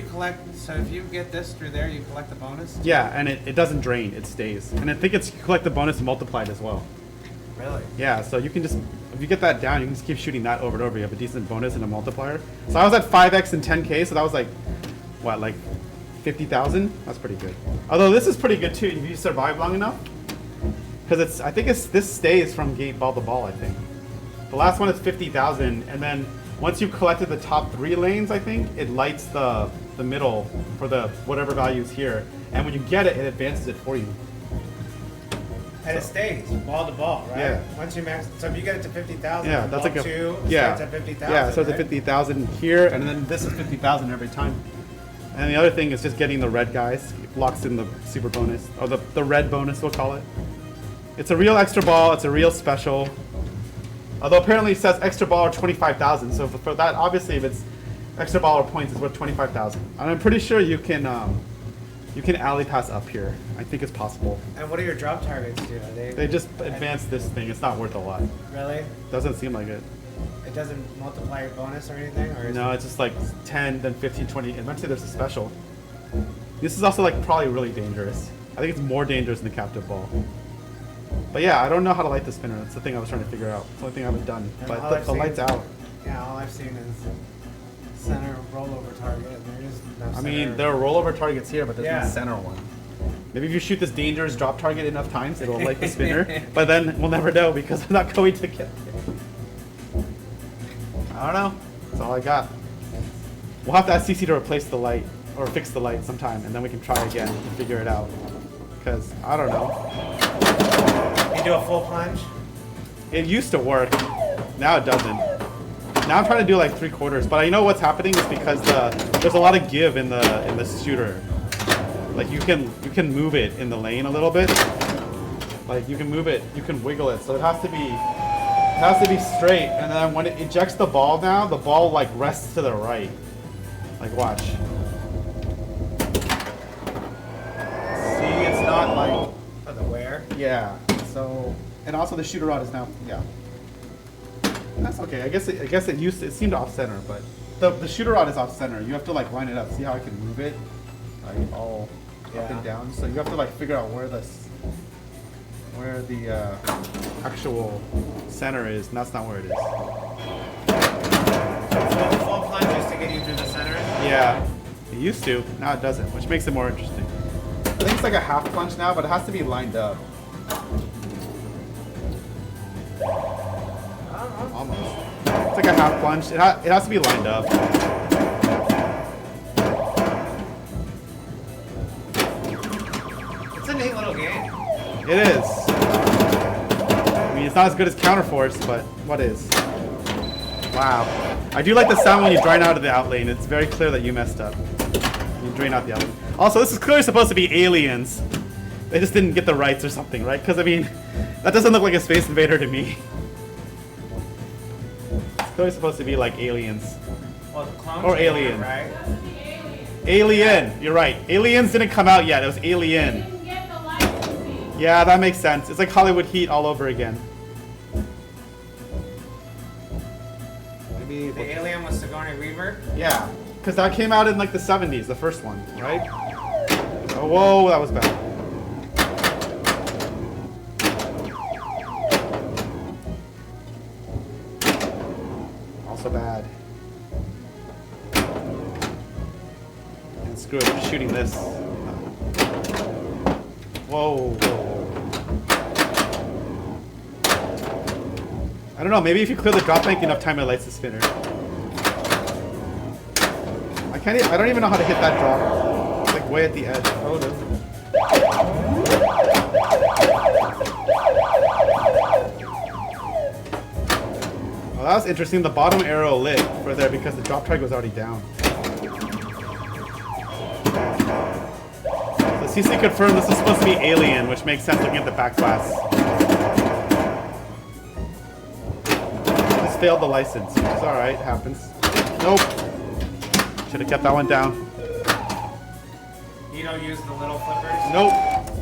S3: you get this through there, you collect the bonus?
S1: Yeah, and it doesn't drain, it stays. And I think it's you collect the bonus multiplied as well.
S3: Really?
S1: Yeah, so you can just, if you get that down, you can just keep shooting that over and over. You have a decent bonus and a multiplier. So I was at 5x and 10k, so that was like, what, like 50,000? That's pretty good. Although this is pretty good too, if you survive long enough. Because I think this stays from game ball to ball, I think. The last one is 50,000, and then once you've collected the top 3 lanes, I think, it lights the middle for the whatever value is here. And when you get it, it advances it for you.
S3: And it stays ball to ball, right?
S1: Yeah.
S3: Once you max, so if you get it to 50,000,
S1: Yeah, that's like a,
S3: two
S1: yeah,
S3: starts at 50,000.
S1: yeah. So it's
S3: right?
S1: at 50,000 here, and then this is 50,000 every time. And the other thing is just getting the red guys. It locks in the super bonus, or the red bonus, we'll call it. It's a real extra ball. It's a real special. Although apparently it says extra ball or 25,000. So for that, obviously, if it's extra ball or points, it's worth 25,000. And I'm pretty sure you can alley pass up here. I think it's possible.
S3: And what do your drop targets do?
S1: They just advance this thing. It's not worth a lot.
S3: Really?
S1: Doesn't seem like it.
S3: It doesn't multiply your bonus or anything? Or is
S1: No, it's just like 10, then 15, 20. Eventually there's a special. This is also like probably really dangerous. I think it's more dangerous than the captive ball. But yeah, I don't know how to light the spinner. That's the thing I was trying to figure out. It's the only thing I haven't done.
S3: And
S1: But
S3: all
S1: the
S3: I've seen-
S1: light's out.
S3: Yeah, all I've seen is center rollover target. And there is no
S1: I
S3: center.
S1: mean, there are rollover targets here, but there's
S3: Yeah.
S1: no center one. Maybe if you shoot this dangerous drop target enough times, it'll light the spinner. But then we'll never know because I'm not going to get there. I don't know. That's all I got. We'll have to ask CC to replace the light or fix the light sometime, and then we can try again and figure it out. Because I don't know.
S3: You do a full plunge?
S1: It used to work. Now it doesn't. Now I'm trying to do like 3/4, but I know what's happening is because there's a lot of give in the shooter. Like you can move it in the lane a little bit. Like you can move it, you can wiggle it. So it has to be straight. And then when it ejects the ball now, the ball like rests to the right. Like watch. See, it's not like
S3: For the wear?
S1: yeah. So and also the shooter rod is now yeah. That's okay. I guess it seemed off center, but the shooter rod is off center. You have to like line it up. See how I can move it like all up and down. So you have to like figure out where the actual center is, and that's not where it is.
S3: So the full plunge is to get you through the center?
S1: Yeah, it used to. Now it doesn't, which makes it more interesting. I think it's like a half plunge now, but it has to be lined up. Almost. It's like a half plunge. It has to be lined up.
S3: It's a neat little game.
S1: It is. I mean, it's not as good as Counterforce, but what is? Wow. I do like the sound when you drain out of the out lane. It's very clear that you messed up. You drain out the out lane. Also, this is clearly supposed to be aliens. They just didn't get the rights or something, right? Because, I mean, that doesn't look like a Space Invader to me. It's clearly supposed to be like aliens.
S3: Well, the clone
S1: Or
S3: chamber,
S1: alien.
S3: right?
S1: Alien. You're right. Aliens didn't come out yet. It was Alien.
S2: Didn't get the licensing.
S1: Yeah, that makes sense. It's like Hollywood Heat all over again. Maybe
S3: The alien was Sigourney Weaver?
S1: yeah. Because that came out in like the 70s, the first one, right? Oh, whoa, that was bad. Also bad. And screw it, I'm shooting this. Whoa, whoa. I don't know, maybe if you clear the drop bank enough time it lights the spinner. I don't even know how to hit that drop. It's like way at the edge. Oh, it is. Well, that was interesting. The bottom arrow lit for there because the drop tag was already down. So CC confirmed this is supposed to be alien, which makes sense looking at the back glass. Just failed the license, which is alright, happens. Nope. Should have kept that one down.
S3: You don't use the little flippers?
S1: Nope.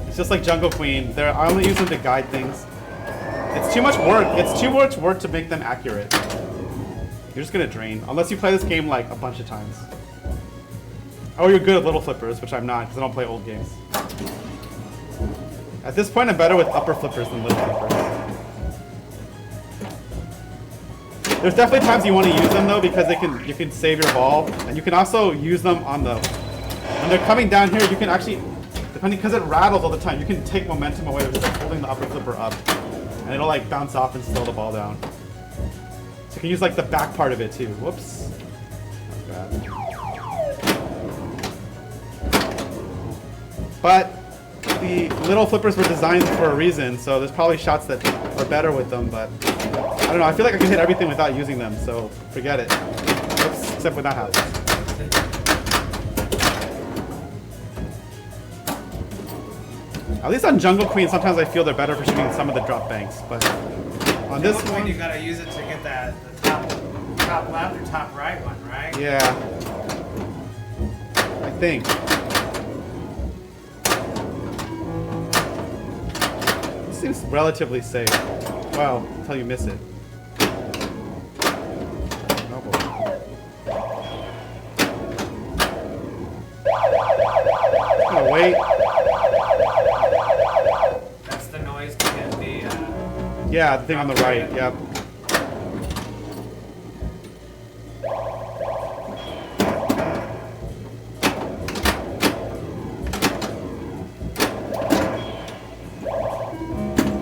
S1: It's just like Jungle Queen. I only use them to guide things. It's too much work. It's too much work to make them accurate. You're just gonna drain. Unless you play this game like a bunch of times. Oh, you're good at little flippers, which I'm not because I don't play old games. At this point, I'm better with upper flippers than little flippers. There's definitely times you want to use them though because you can save your ball, and you can also use them on when they're coming down here. You can actually, depending because it rattles all the time, you can take momentum away with just holding the upper flipper up, and it'll like bounce off and slow the ball down. So you can use like the back part of it too. Whoops, that's bad. But the little flippers were designed for a reason, so there's probably shots that are better with them, but I don't know, I feel like I can hit everything without using them, so forget it. Oops, except when that happens. At least on Jungle Queen, sometimes I feel they're better for shooting some of the drop banks, but on this one...
S3: you gotta use it to get the top left or top right one, right?
S1: Yeah. I think. It seems relatively safe. Well, until you miss it. Oh boy. I'm gonna wait.
S3: That's the noise to get the...
S1: Yeah, the thing on the right, yep.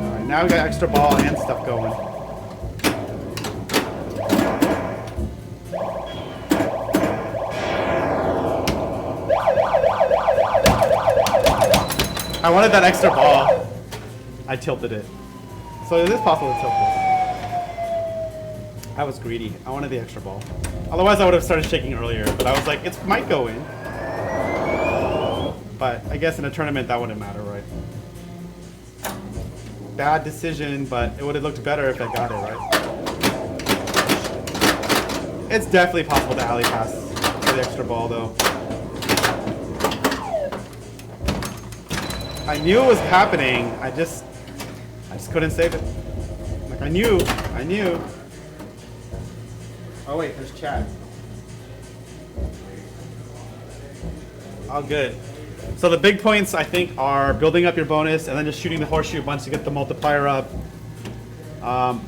S1: Alright, now we got extra ball and stuff going. I wanted that extra ball. I tilted it. So it is possible to tilt this. I was greedy. I wanted the extra ball. Otherwise I would have started shaking earlier, but I was like, it might go in. But I guess in a tournament that wouldn't matter, right? Bad decision, but it would have looked better if I got it, right? It's definitely possible to alley pass for the extra ball though. I knew it was happening. I just couldn't save it. Like I knew. Oh wait, there's chat. All good. So the big points I think are building up your bonus and then just shooting the horseshoe once you get the multiplier up.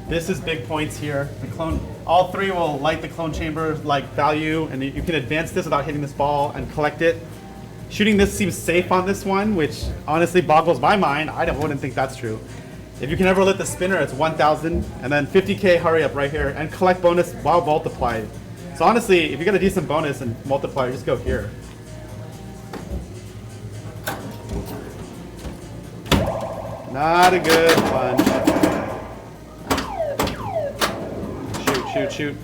S1: This is big points here. The clone, all three will light the clone chamber like value, and you can advance this without hitting this ball and collect it. Shooting this seems safe on this one, which honestly boggles my mind. I wouldn't think that's true. If you can ever lit the spinner, it's 1,000, and then 50k hurry up right here, and collect bonus while multiplied. So honestly, if you get a decent bonus and multiplier, just go here. Not a good punch. Shoot.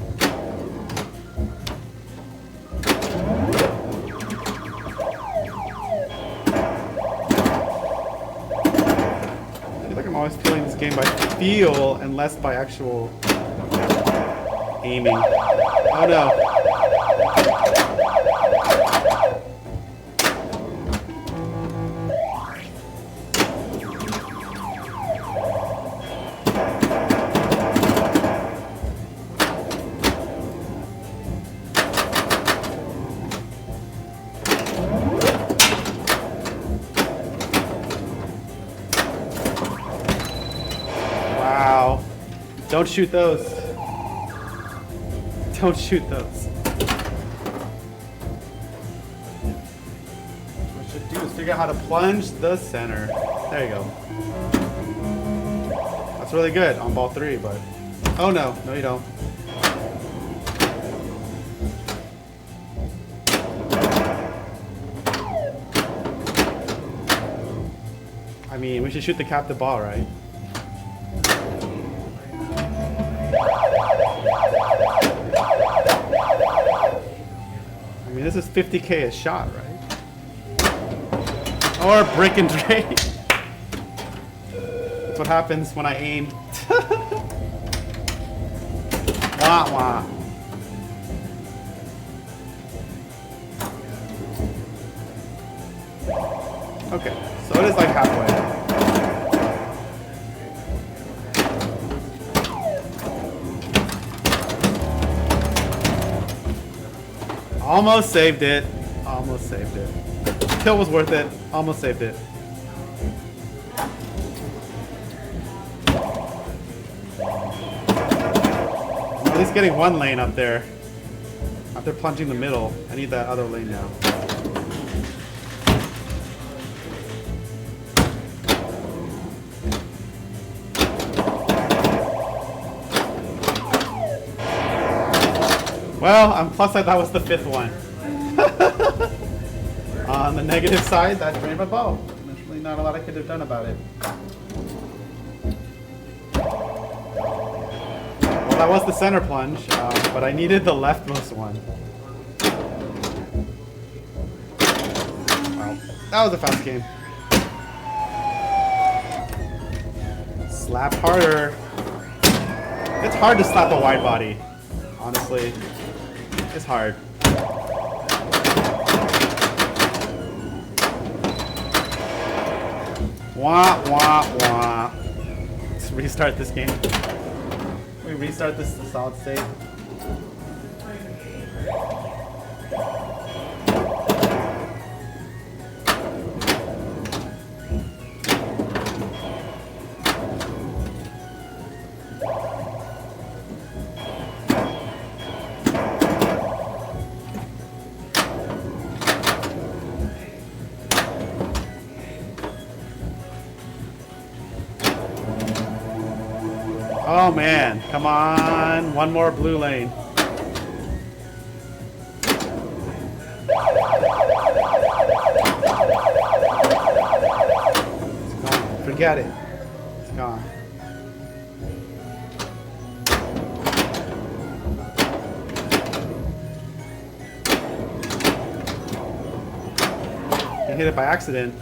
S1: I'm always playing this game by feel and less by actual aiming. Oh no. Don't shoot those. Don't shoot those. What we should do is figure out how to plunge the center. There you go. That's really good on ball 3, but... Oh no, no you don't. I mean, we should shoot the captive ball, right? I mean, this is 50K a shot, right? Or brick and trade. That's what happens when I aim. Wah wah. Okay, so it is like halfway. Almost saved it. Almost saved it. Kill was worth it. Almost saved it. I'm at least getting one lane up there. After plunging the middle, I need that other lane now. Well, I'm plus that was the 5th one. On the negative side, that drained my bow. There's really not a lot I could have done about it. Well, that was the center plunge, but I needed the leftmost one. Wow, that was a fast game. Slap harder. It's hard to slap a wide body, honestly. It's hard. Wah, wah, wah. Let's restart this game. We restart this to solid state. Oh man, come on. One more blue lane. It's gone. Forget it. It's gone. You hit it by accident.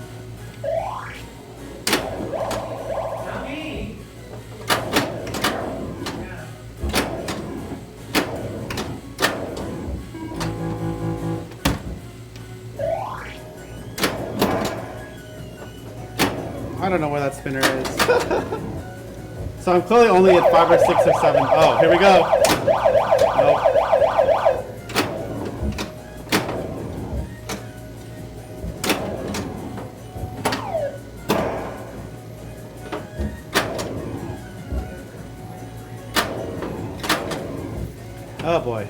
S1: I don't know where that spinner is. So I'm clearly only at 5 or 6 or 7. Oh, here we go. Nope. Oh boy.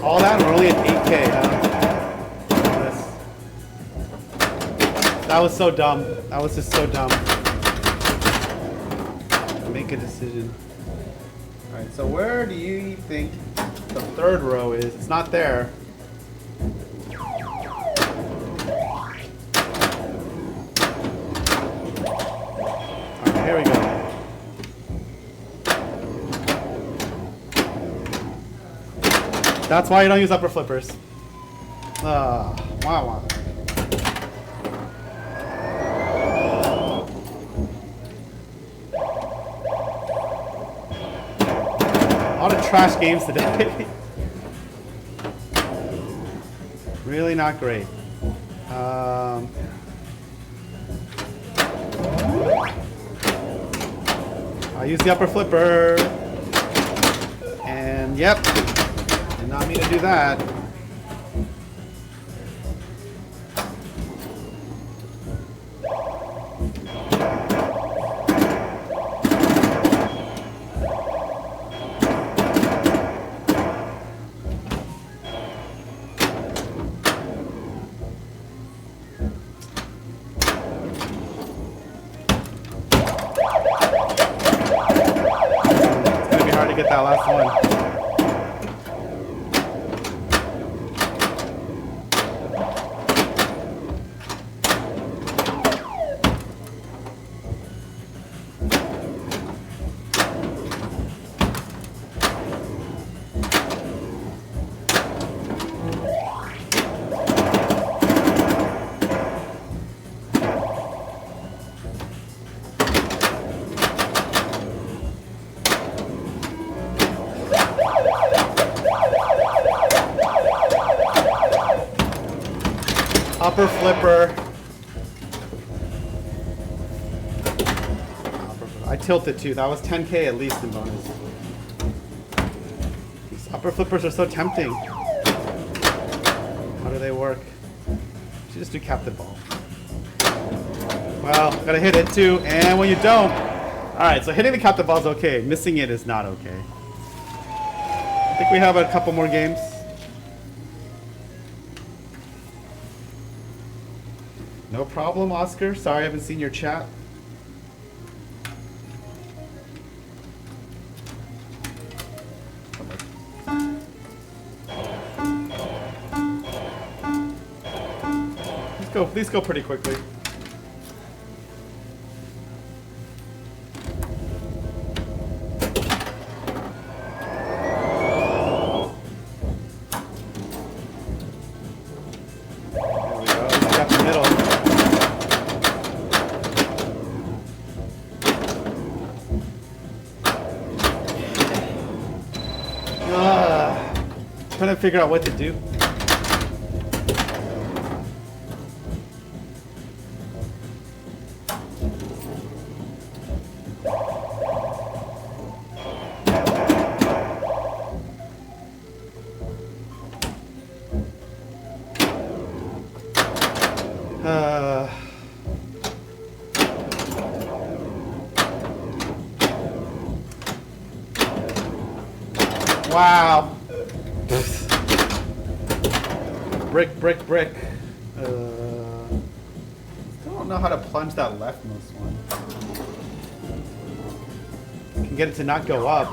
S1: All that, we're only at 8K, huh? That was so dumb. That was just so dumb. Make a decision. Alright, so where do you think the 3rd row is? It's not there. Alright, here we go. That's why you don't use upper flippers. Wow, wow. A lot of trash games today. Really not great. I use the upper flipper. And yep. Not me to do that. get that last one. Upper flipper. I tilted too. That was 10K at least in bonus. These upper flippers are so tempting. How do they work? Should just do captain ball. Well, gotta hit it too, and when you don't. Alright, so hitting the captain ball is okay. Missing it is not okay. I think we have a couple more games. No problem, Oscar. Sorry I haven't seen your chat. These go pretty quickly. Trying to figure out what to do. Wow. Brick. Still don't know how to plunge that leftmost one. Can get it to not go up.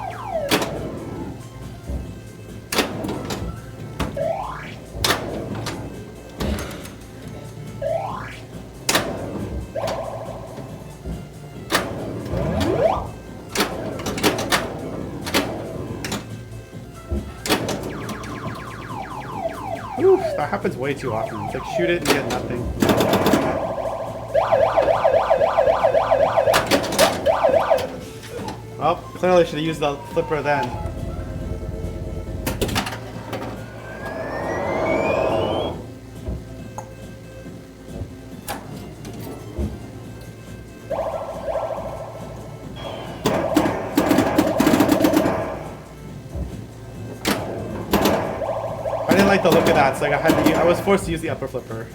S1: Oof, that happens way too often. It's like shoot it and get nothing. Well, clearly should have used the flipper then. I didn't like the look of that, so I was forced to use the upper flipper.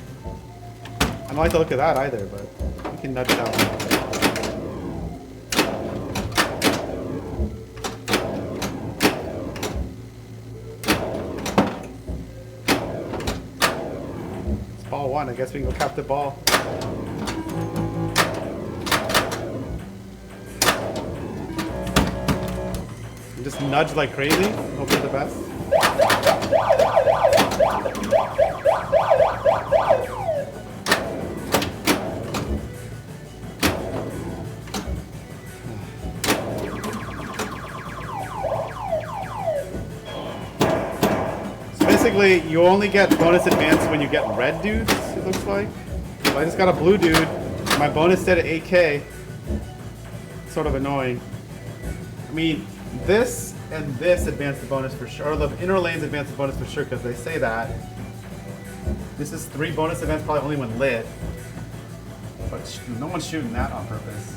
S1: I don't like the look of that either, but we can nudge that one. It's ball one. I guess we can go cap the ball. And just nudge like crazy. Hope for the best. So basically, you only get bonus advance when you get red dudes, it looks like. So I just got a blue dude. My bonus set at 8K. Sort of annoying. I mean, this and this advance the bonus for sure, or the inner lanes advance the bonus for sure, because they say that. This is 3 bonus events, probably only when lit. But no one's shooting that on purpose.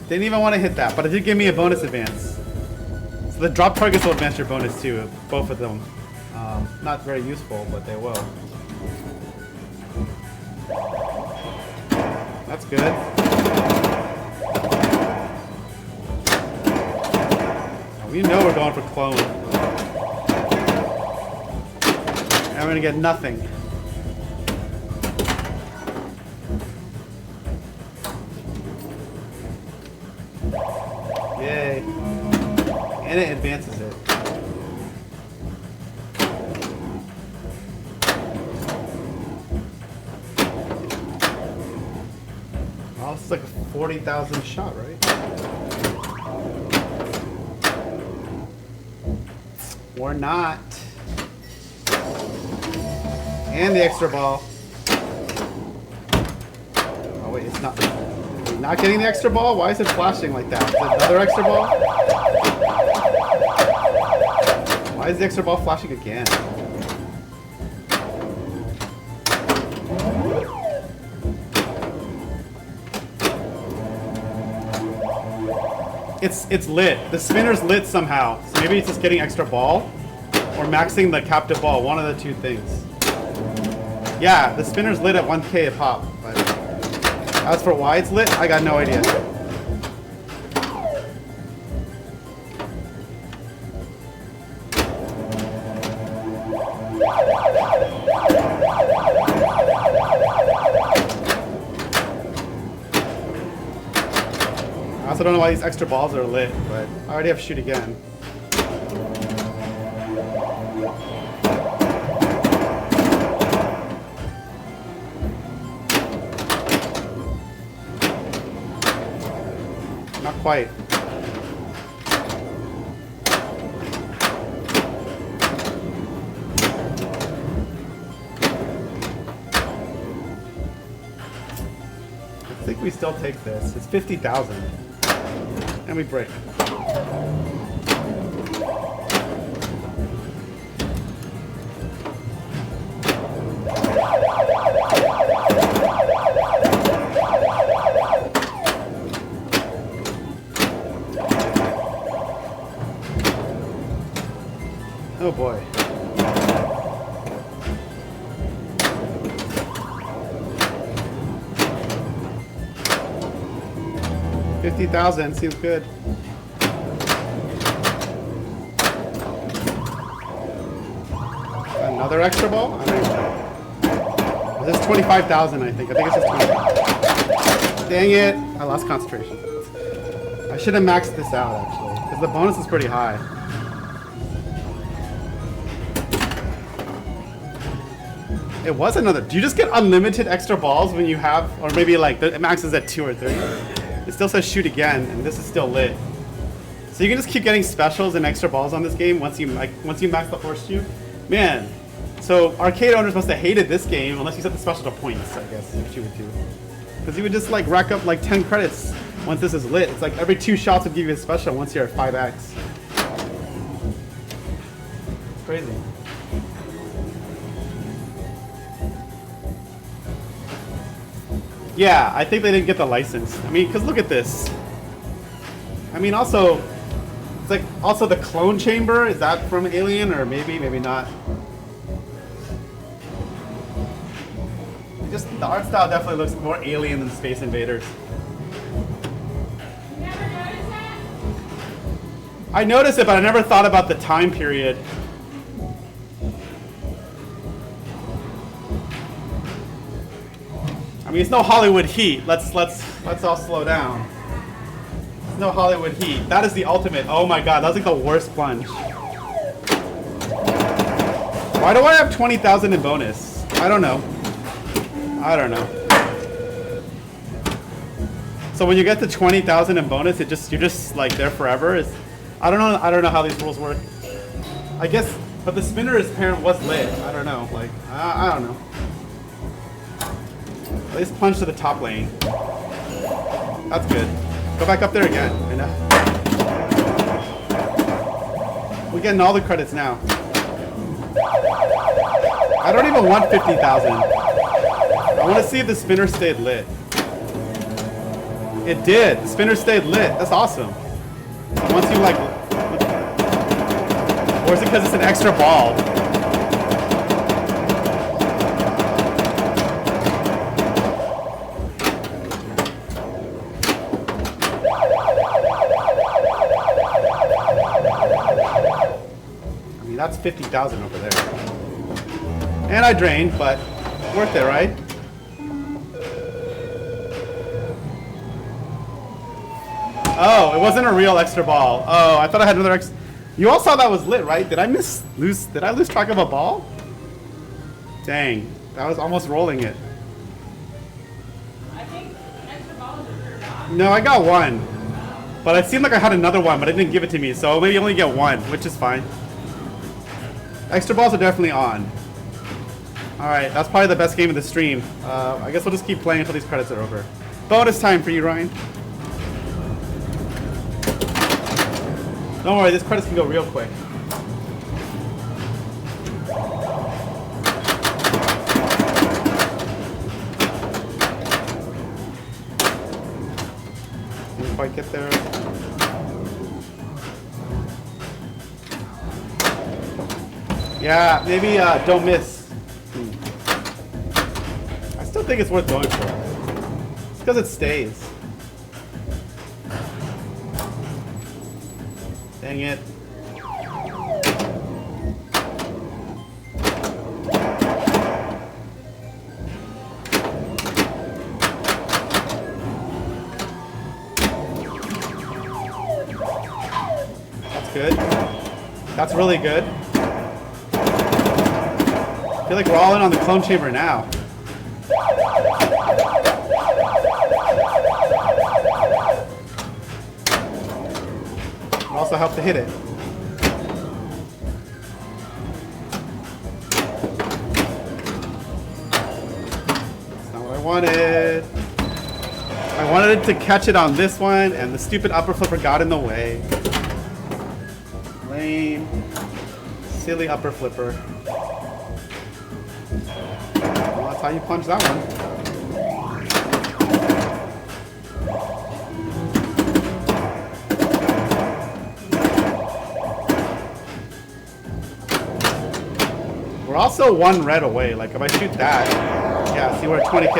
S1: Didn't even want to hit that, but it did give me a bonus advance. So the drop targets will advance your bonus too, both of them. Not very useful, but they will. That's good. We know we're going for clone. And we're gonna get nothing. Yay. And it advances it. Oh, this is like a 40,000 shot, right? Or not. And the extra ball. Oh wait, it's not. Are we not getting the extra ball? Why is it flashing like that? Is it another extra ball? Why is the extra ball flashing again? It's lit. The spinner's lit somehow. So maybe it's just getting extra ball or maxing the captive ball. One of the two things. Yeah, the spinner's lit at 1K a pop. But as for why it's lit, I got no idea. I also don't know why these extra balls are lit, but I already have to shoot again. Not quite. I think we still take this. It's 50,000. And we break. Oh boy. $50,000 seems good. Another extra ball? I don't even know. This is 25,000, I think. I think it's just 25. Dang it! I lost concentration. I should have maxed this out actually, because the bonus is pretty high. It was another. Do you just get unlimited extra balls when you have, or maybe like the max is at 2 or 3? It still says shoot again, and this is still lit. So you can just keep getting specials and extra balls on this game once you max the horseshoe. Man, so arcade owners must have hated this game unless you set the special to points, I guess, which you would do. Because you would just like rack up like 10 credits once this is lit. It's like every 2 shots would give you a special once you're at 5x. It's crazy. Yeah, I think they didn't get the license. I mean, because look at this. I mean, also, it's like, also the clone chamber, is that from Alien, or maybe not? Just, the art style definitely looks more Alien than Space Invaders.
S2: You never noticed that?
S1: I noticed it, but I never thought about the time period. I mean, it's no Hollywood heat. Let's all slow down. It's no Hollywood heat. That is the ultimate. Oh my god, that's like the worst plunge. Why do I have 20,000 in bonus? I don't know. I don't know. So when you get to 20,000 in bonus, you're just like there forever. I don't know how these rules work. I guess, but the spinner's parent was lit. I don't know. Like I don't know. At least punch to the top lane. That's good. Go back up there again. We're getting all the credits now. I don't even want 50,000. I want to see if the spinner stayed lit. It did. The spinner stayed lit. That's awesome. Once you like... Or is it because it's an extra ball? almost 50,000 over there. And I drained, but worth it, right? Oh, it wasn't a real extra ball. Oh, I thought I had another extra. You all saw that was lit, right? Did I lose track of a ball? Dang, that was almost rolling it.
S2: I think extra balls are turned off.
S1: No, I got one. But it seemed like I had another one, but it didn't give it to me. So maybe only get one, which is fine. Extra balls are definitely on. Alright, that's probably the best game of the stream. I guess we'll just keep playing until these credits are over. Bonus time for you, Ryan. Don't worry, these credits can go real quick. Didn't quite get there. Yeah, maybe don't miss. I still think it's worth going for. It's because it stays. Dang it. That's good. That's really good. I feel like we're all in on the clone chamber now. It also helped to hit it. That's not what I wanted. I wanted it to catch it on this one, and the stupid upper flipper got in the way. Lame. Silly upper flipper. Well, that's how you punch that one. We're also one red away. Like if I shoot that, yeah, see we're at 20K.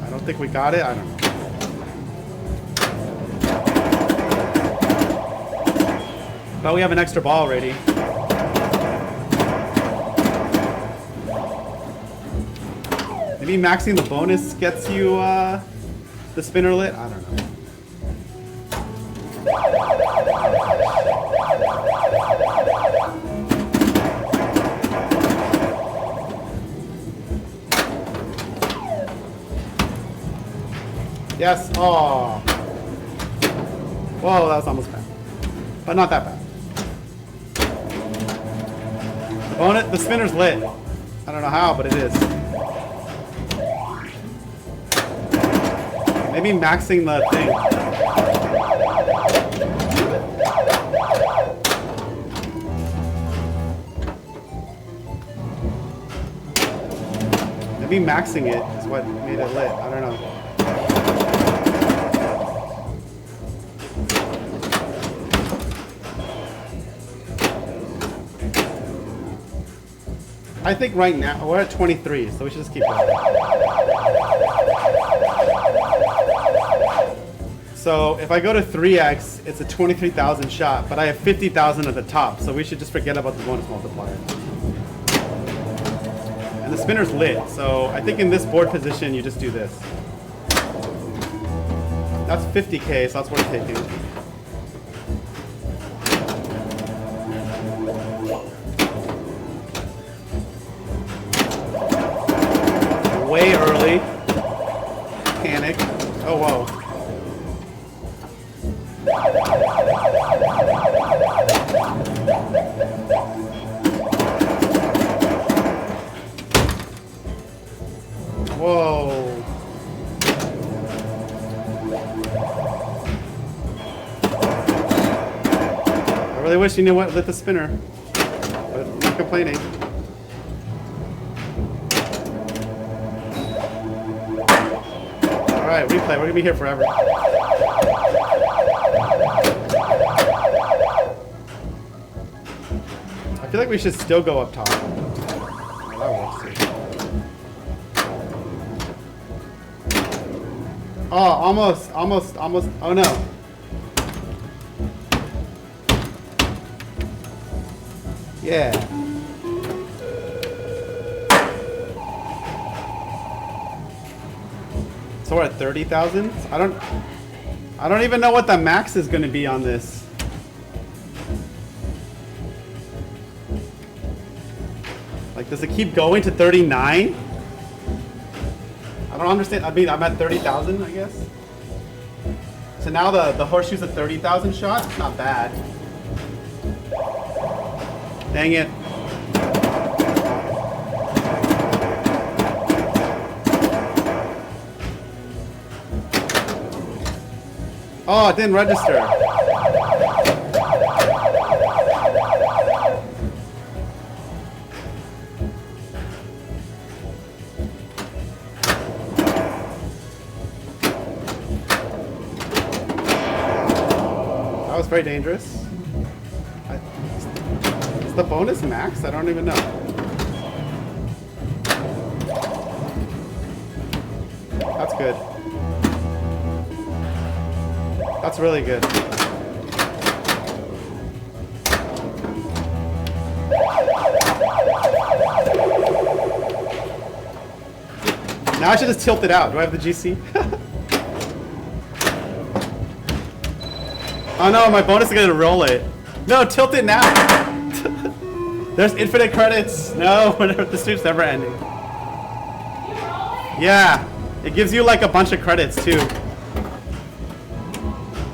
S1: I don't think we got it. I don't know. But we have an extra ball already. Maybe maxing the bonus gets you the spinner lit. I don't know. Yes. Oh. Whoa, that was almost bad. But not that bad. The spinner's lit. I don't know how, but it is. Maybe maxing the thing. Maybe maxing it is what made it lit. I don't know. I think right now, we're at 23, so we should just keep going. So if I go to 3x, it's a 23,000 shot, but I have 50,000 at the top, so we should just forget about the bonus multiplier. And the spinner's lit, so I think in this board position, you just do this. That's 50K, so that's worth taking. Way early. Panic. Oh, whoa. Whoa. I really wish you knew what lit the spinner. But I'm not complaining. Alright, replay. We're gonna be here forever. I feel like we should still go up top. Oh, that works too. Oh, almost. Oh no. Yeah. So we're at 30,000. I don't even know what the max is going to be on this. Like, does it keep going to 39? I don't understand. I mean, I'm at 30,000, I guess. So now the horseshoe's a 30,000 shot. Not bad. Dang it. Oh, it didn't register. That was very dangerous. Is the bonus max? I don't even know. That's good. That's really good. Now I should just tilt it out. Do I have the GC? Oh no, my bonus is gonna roll it. No, tilt it now. There's infinite credits. No, the stream's never ending. Yeah, it gives you like a bunch of credits too.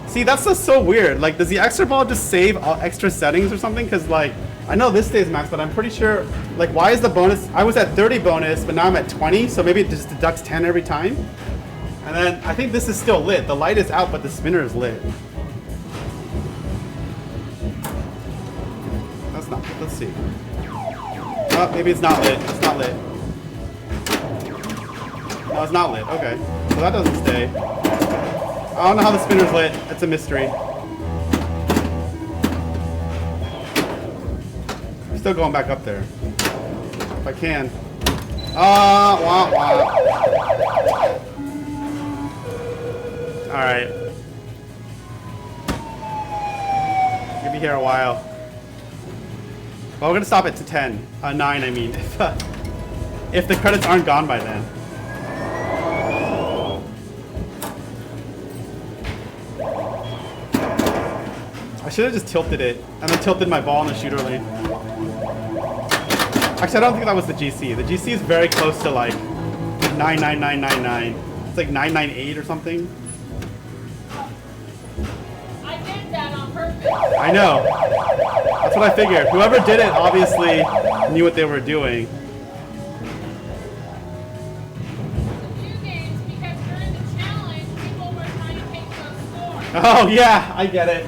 S1: See, that's just so weird. Like, does the extra ball just save all extra settings or something? Because, like, I know this stays max, but I'm pretty sure, like, why is the bonus? I was at 30 bonus, but now I'm at 20, so maybe it just deducts 10 every time. And then I think this is still lit. The light is out, but the spinner is lit. That's not good. Let's see. Oh, maybe it's not lit. It's not lit. No, it's not lit. Okay. So that doesn't stay. I don't know how the spinner's lit. It's a mystery. I'm still going back up there. If I can. Wah, wah. Alright. Gonna be here a while. Well, we're gonna stop it to 10. 9, I mean. If the credits aren't gone by then. I should have just tilted it, and then tilted my ball in the shooter lane. Actually, I don't think that was the GC. The GC is very close to like 99999. It's like 998 or something.
S2: I did that on purpose.
S1: I know. That's what I figured. Whoever did it obviously knew what they were doing.
S2: Two games because during the challenge, people were trying to take those scores.
S1: Oh yeah, I get it.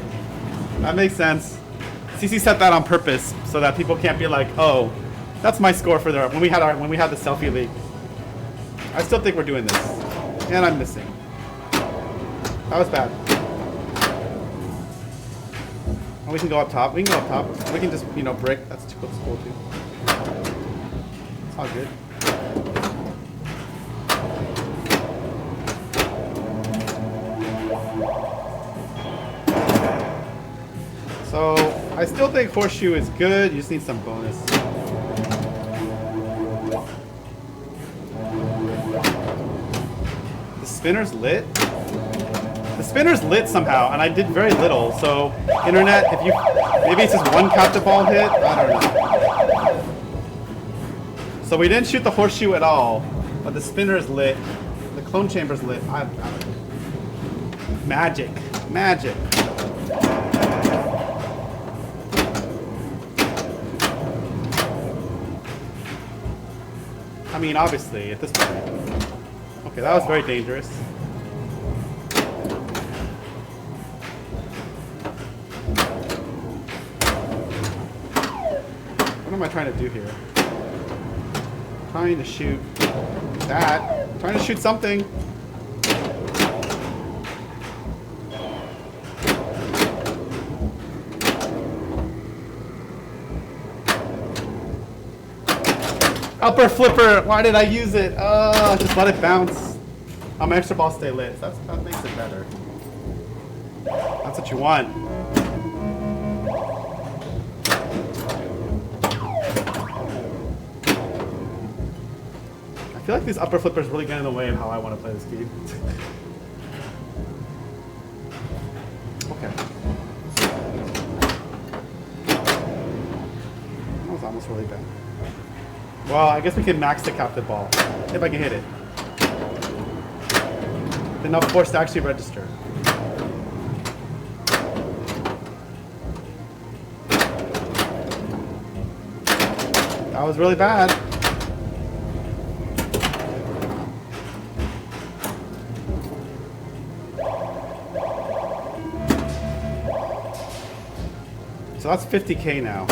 S1: That makes sense. CC set that on purpose so that people can't be like, oh, that's my score for the when we had the selfie league. I still think we're doing this, and I'm missing. That was bad. Oh, we can go up top. We can go up top. We can just brick. That's cool too. It's all good. So, I still think horseshoe is good. You just need some bonus. The spinner's lit? The spinner's lit somehow, and I did very little. So, internet, if you... Maybe it's just one capture ball hit? I don't know. So we didn't shoot the horseshoe at all, but the spinner's lit. The clone chamber's lit. I don't know. Magic. Magic. I mean, obviously, at this point. Okay, that was very dangerous. What am I trying to do here? Trying to shoot that. Trying to shoot something. Upper flipper. Why did I use it? Just let it bounce. My extra ball stay lit. That makes it better. That's what you want. feel like these upper flippers really get in the way of how I want to play this game. Okay. That was almost really bad. Well, I guess we can max the captive ball if I can hit it. Then I'll force to actually register. That was really bad. So that's 50K now.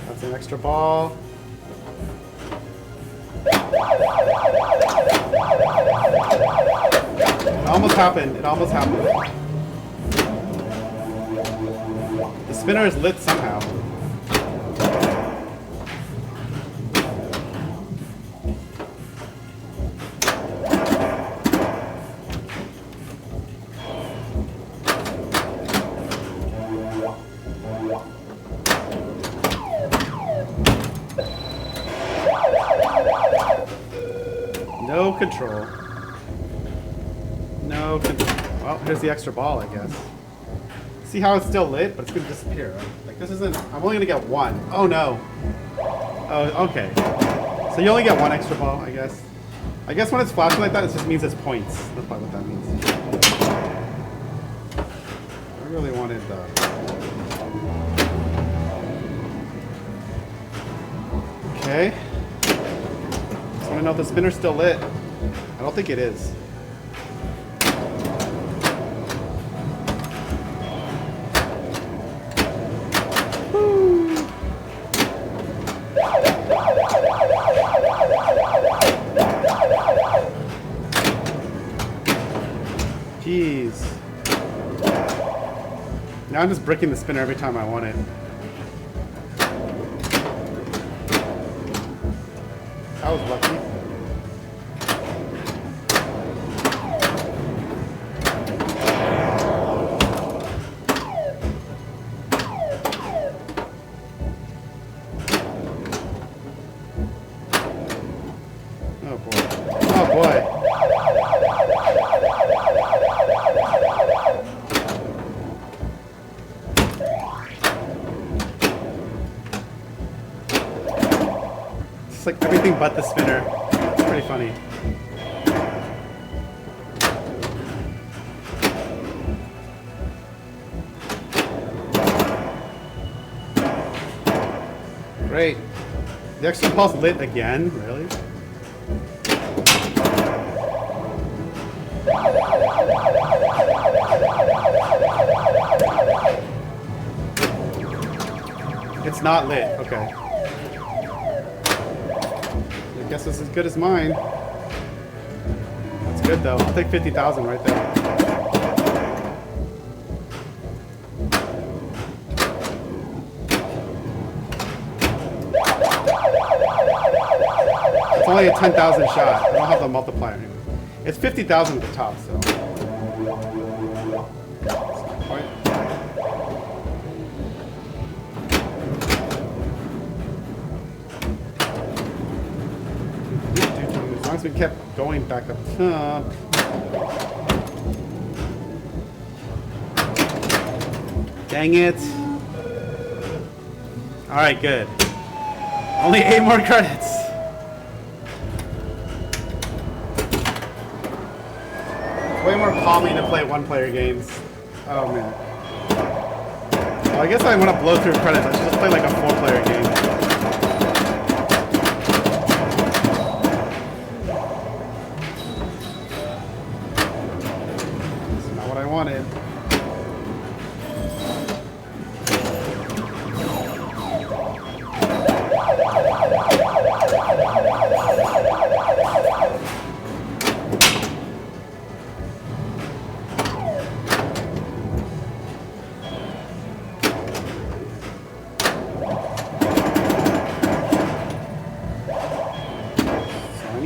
S1: That's an extra ball. It almost happened. It almost happened. The spinner is lit somehow. No control. No control. Well, here's the extra ball, I guess. See how it's still lit, but it's gonna disappear, right? Like this isn't. I'm only gonna get one. Oh no. Oh, okay. So you only get one extra ball, I guess. I guess when it's flashing like that, it just means it's points. That's probably what that means. I really wanted the. Okay. Just want to know if the spinner's still lit. I don't think it is. Woo. Jeez. Now I'm just bricking the spinner every time I want it. I was lucky. Oh boy. Oh boy. It's like everything but the spinner. It's pretty funny. Great. The extra ball's lit again? Really? It's not lit. Okay. I guess it's as good as mine. That's good though. I'll take 50,000 right there. It's only a 10,000 shot. I don't have the multiplier anymore. It's 50,000 at the top, so. As long as we kept going back up top. Dang it. Alright, good. Only 8 more credits. Way more calming to play one-player games. Oh man. Well, I guess I want to blow through credits. I should just play like a 4-player game. That's not what I wanted.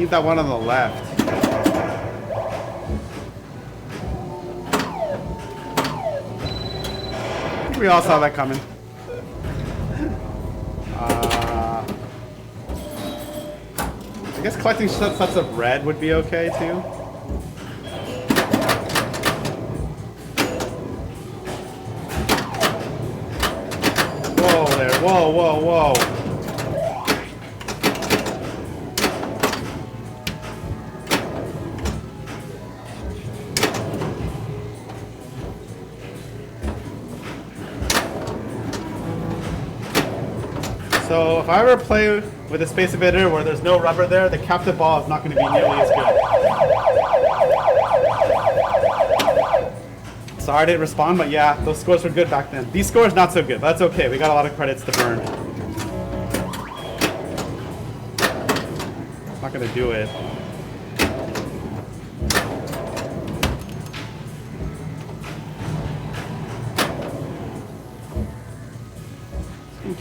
S1: think that one on the left. I think we all saw that coming. I guess collecting sets of red would be okay too. Whoa there, whoa, whoa, whoa. So if I ever play with a Space Invader where there's no rubber there, the captive ball is not going to be nearly as good. Sorry I didn't respond, but yeah, those scores were good back then. These scores not so good, but that's okay. We got a lot of credits to burn. Not going to do it.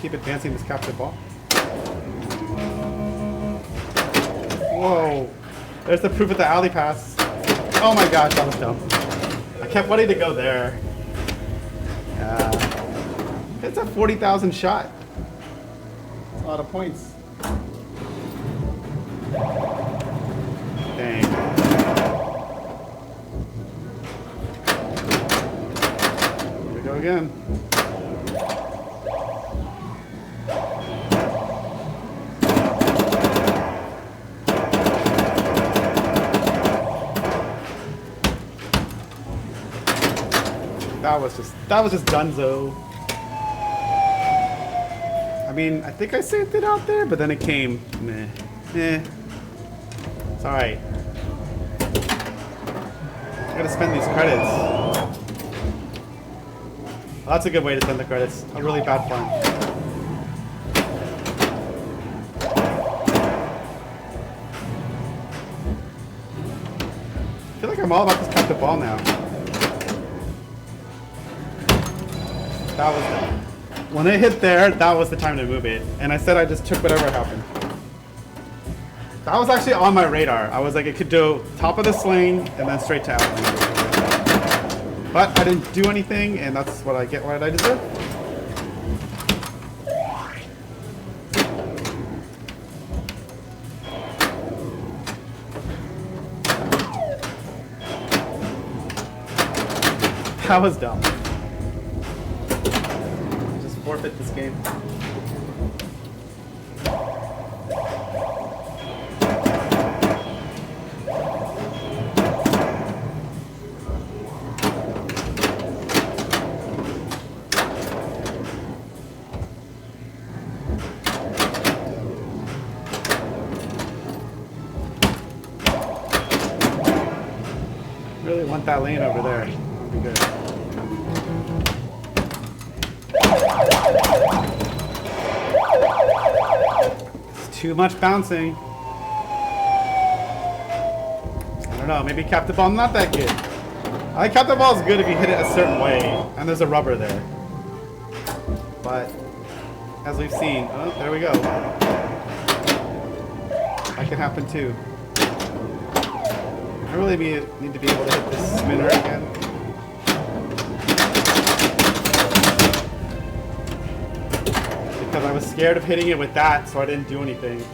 S1: Keep advancing this captive ball. Whoa. There's the proof of the alley pass. Oh my gosh, that was dumb. I kept wanting to go there. It's a 40,000 shot. That's a lot of points. Dang. Here we go again. That was just dunzo. I mean, I think I saved it out there, but then it came. Meh. It's alright. I gotta spend these credits. Well, that's a good way to spend the credits. A really bad fun. I feel like I'm all about this captive ball now. That was when it hit there, that was the time to move it. And I said I just took whatever happened. That was actually on my radar. I was like, it could do top of the sling and then straight to alley. But I didn't do anything, and that's what I get, what I deserve. That was dumb. Forfeit this game. Really want that lane over there. That'd be good. Too much bouncing. I don't know, maybe captive ball not that good. I think captive ball is good if you hit it a certain way, and there's a rubber there. But, as we've seen, oh, there we go. That can happen too. I really need to be able to hit this spinner again. Because I was scared of hitting it with that, so I didn't do anything.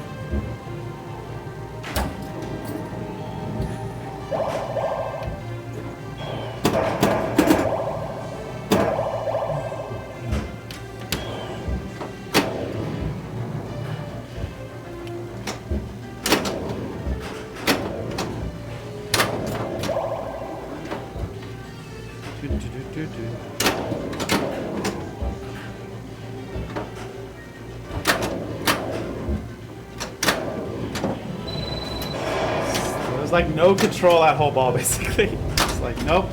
S1: Like no control at whole ball basically. It's like nope.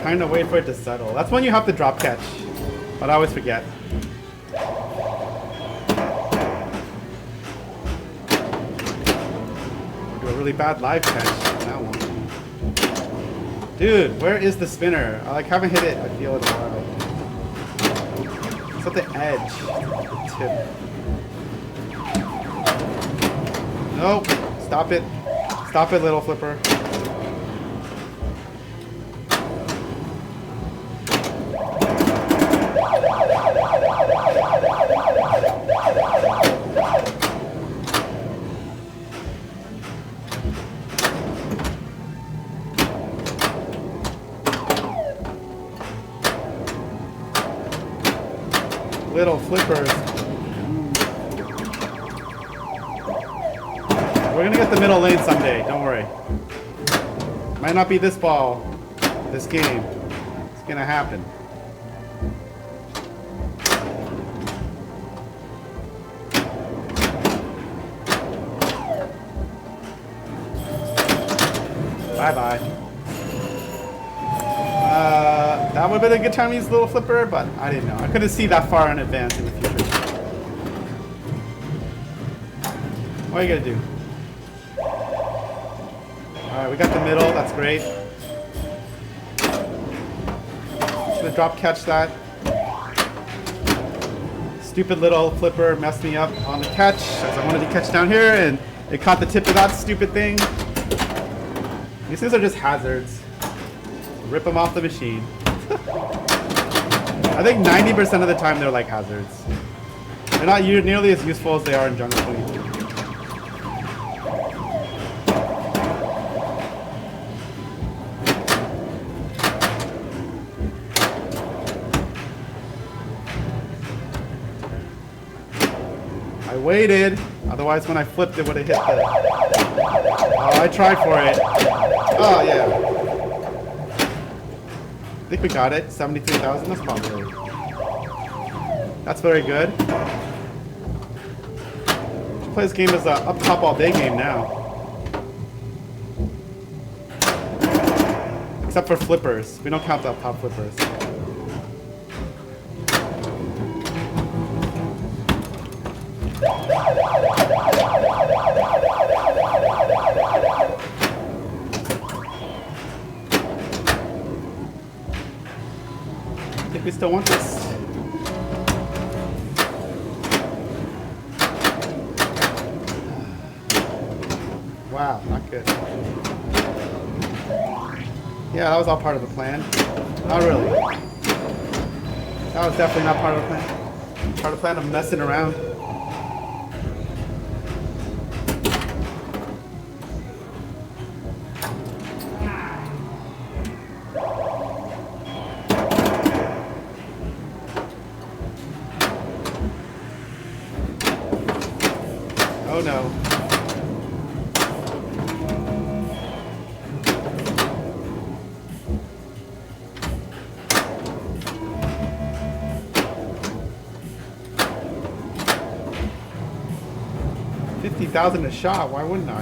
S1: Kind of wait for it to settle. That's when you have to drop catch. But I always forget. Do a really bad live catch on that one. Dude, where is the spinner? I like haven't hit it. I feel it a while. It's at the edge. The tip. Nope. Stop it. Stop it, little flipper. Little flippers. We're gonna get the middle lane someday, don't worry. Might not be this ball, this game. It's gonna happen. Bye-bye. That would have been a good time to use little flipper, but I didn't know. I couldn't see that far in advance in the future. What are you gonna do? Alright, we got the middle, that's great. Should have drop catch that. Stupid little flipper messed me up on the catch, as I wanted to catch down here, and it caught the tip of that stupid thing. These things are just hazards. Rip them off the machine. I think 90% of the time they're like hazards. They're not nearly as useful as they are in Jungle 23. I waited, otherwise when I flipped it would have hit the... Oh, I tried for it. Oh, yeah. I think we got it. 73,000. That's probably. That's very good. Should play this game as a up top all day game now. Except for flippers. We don't count the up top flippers. I think we still want this. Wow, not good. Yeah, that was all part of the plan. Not really. That was definitely not part of the plan. Part of the plan of messing around. Oh no. $50,000 a shot, why wouldn't I?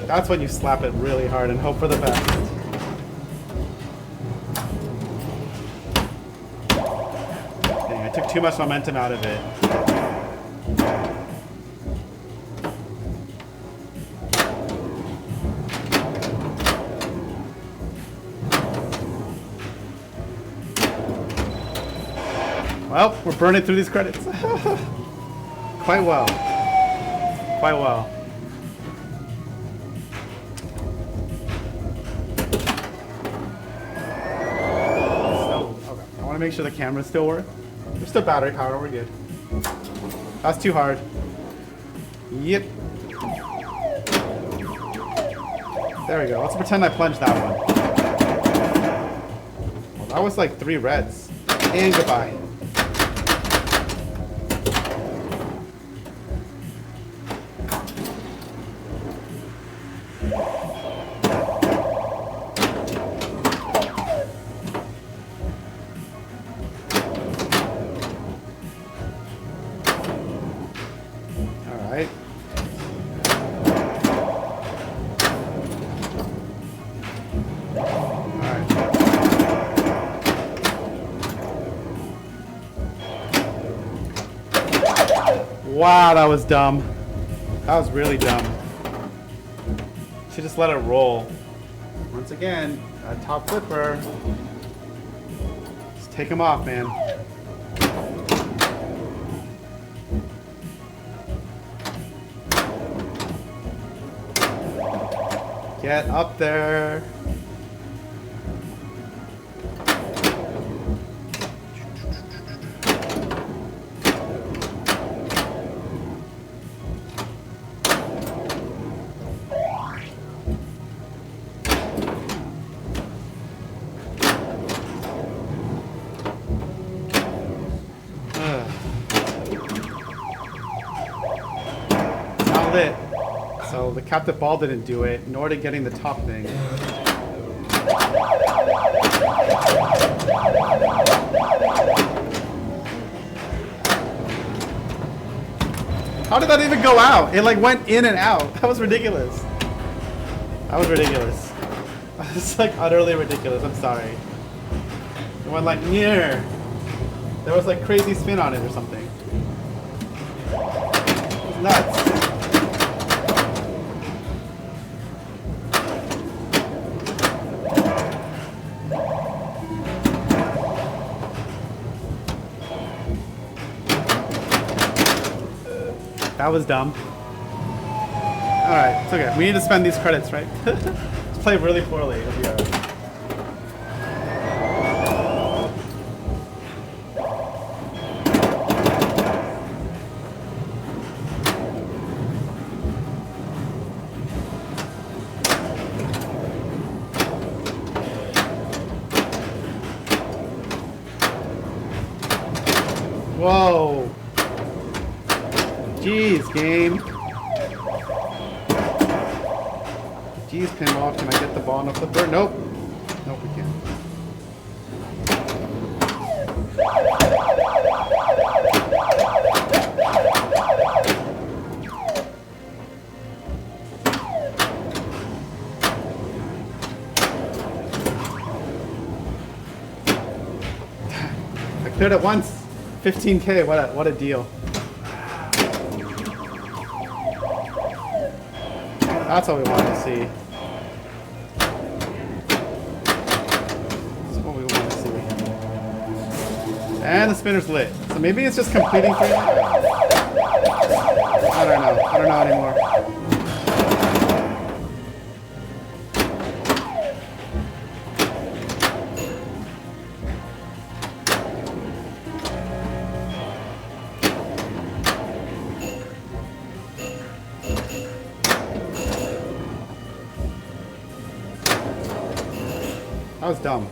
S1: That's when you slap it really hard and hope for the best. Dang, I took too much momentum out of it. Well, we're burning through these credits. Quite well. Quite well. Okay. I want to make sure the cameras still work. There's still battery power, we're good. That's too hard. Yep. There we go. Let's pretend I plunged that one. Well, that was like 3 reds. And goodbye. Alright. Wow, that was dumb. That was really dumb. Should just let it roll. Once again, a top flipper. Just take him off, man. Get up there. Not lit. So the captive ball didn't do it, nor did getting the top thing. How did that even go out? It like went in and out. That was ridiculous. That was ridiculous. It's like utterly ridiculous. I'm sorry. It went like near. There was like crazy spin on it or something. It's nuts. That was dumb. Alright, it's okay. We need to spend these credits, right? Let's play really poorly. It'll be alright. Whoa. Jeez, game. Jeez, pinball. Can I get the ball on the flipper? Nope. Nope, we can't. I cleared it once. 15K. What a deal. That's what we want to see. That's what we want to see. And the spinner's lit. So maybe it's just completing for you. I don't know. I don't know anymore. That was dumb.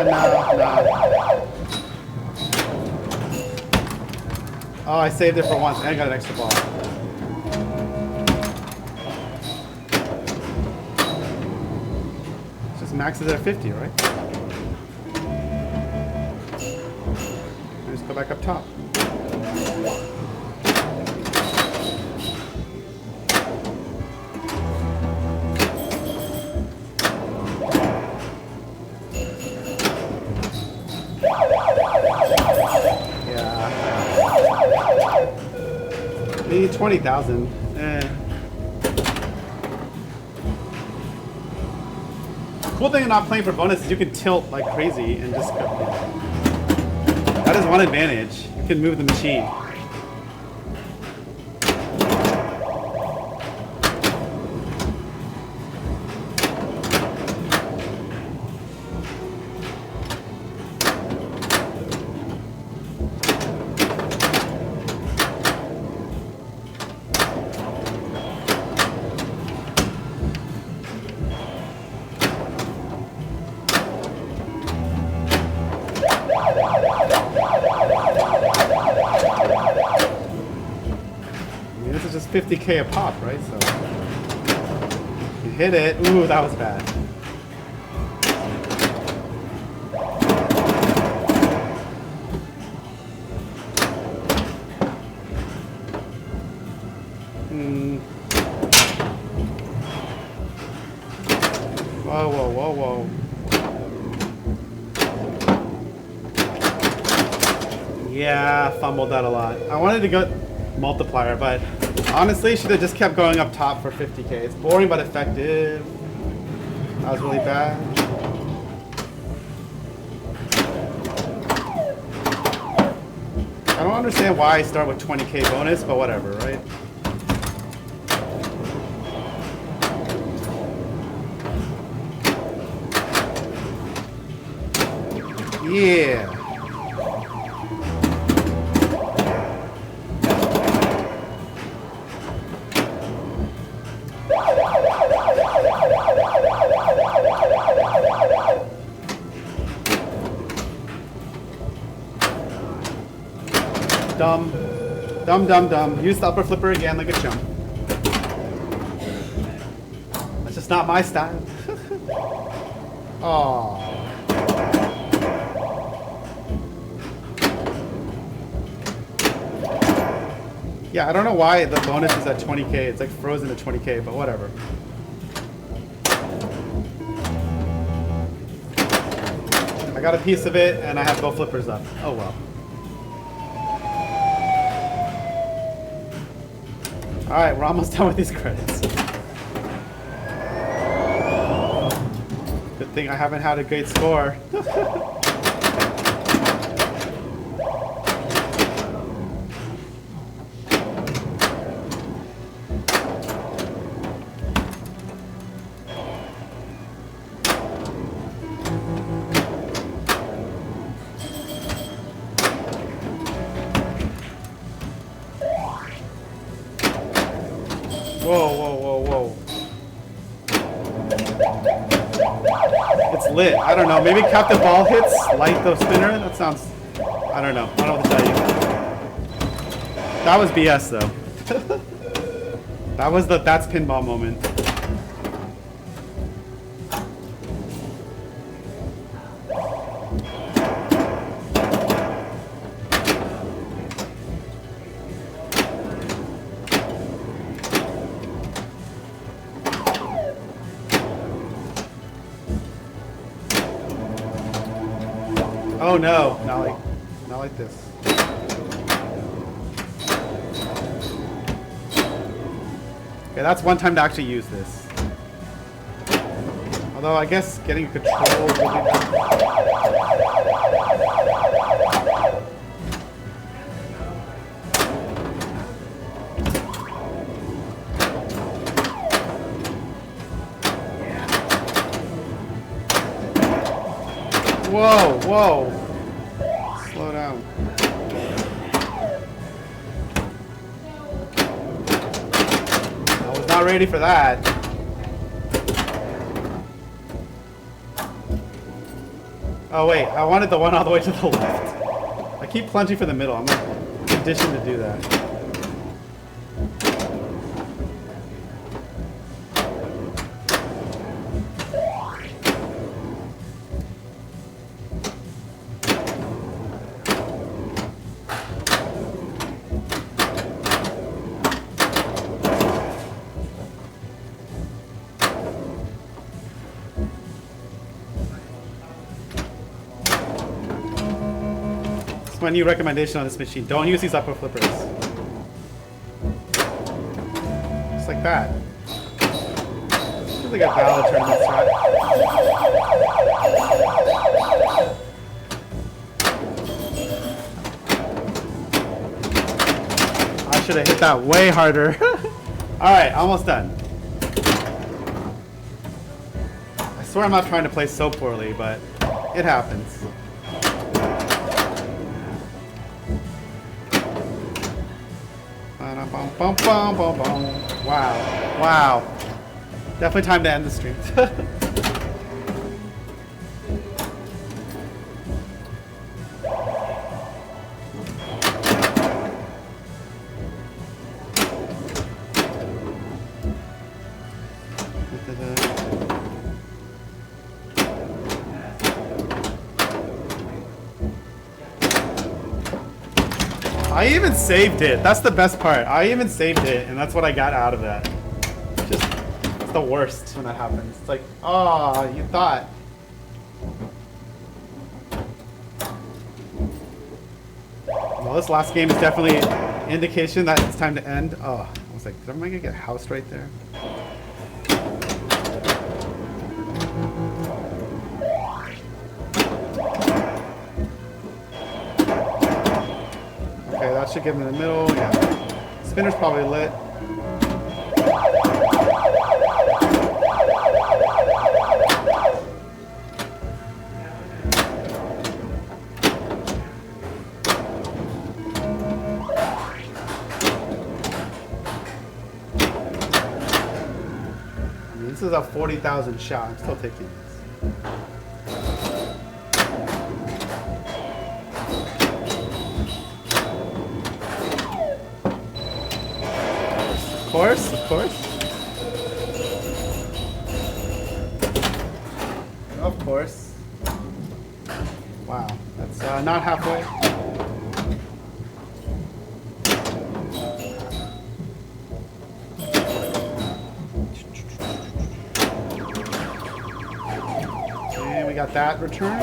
S1: No. Oh, I saved it for once and I got an extra ball. Just maxes it at 50, right? Just go back up top. Need 20,000. Cool thing of not playing for bonus is you can tilt like crazy and just go. That is one advantage. You can move the machine. This is just 50K a pop, right? So you hit it. Ooh, that was bad. Whoa, whoa, whoa, whoa. Yeah, fumbled that a lot. I wanted to go multiplier, but honestly, should have just kept going up top for 50K. It's boring but effective. That was really bad. I don't understand why I start with 20k bonus, but whatever, right? Yeah. Dumb. Dumb, dumb, dumb. Use the upper flipper again like a chump. That's just not my style. Aww. Yeah, I don't know why the bonus is at 20k. It's like frozen at 20k, but whatever. I got a piece of it, and I have both flippers up. Oh well. Alright, we're almost done with these credits. Good thing I haven't had a great score. Whoa, whoa, whoa, whoa. It's lit. I don't know. Maybe Captain Ball hits like the spinner? That sounds... I don't know. I don't know what to tell you. That was BS, though. That was the that's pinball moment. Oh no, not like this. Okay, that's one time to actually use this. Although I guess getting control would be better. Whoa, whoa. Slow down. I was not ready for that. Oh wait, I wanted the one all the way to the left. I keep plunging for the middle. I'm like conditioned to do that. My new recommendation on this machine. Don't use these upper flippers. Just like that. Feels like a valid tournament strat. I should have hit that way harder. Alright, almost done. I swear I'm not trying to play so poorly, but it happens. Bum, bum, bum, bum. Wow. Wow. Definitely time to end the stream. I even saved it. That's the best part. I even saved it, and that's what I got out of that. Just, it's the worst when that happens. It's like, oh, you thought. Well, this last game is definitely an indication that it's time to end. Oh, I was like, am I gonna get housed right there? that should get in the middle. Yeah. Spinner's probably lit. This is a 40,000 shot. I'm still taking this. Of course, of course. Of course. Wow, that's not halfway. We got that return.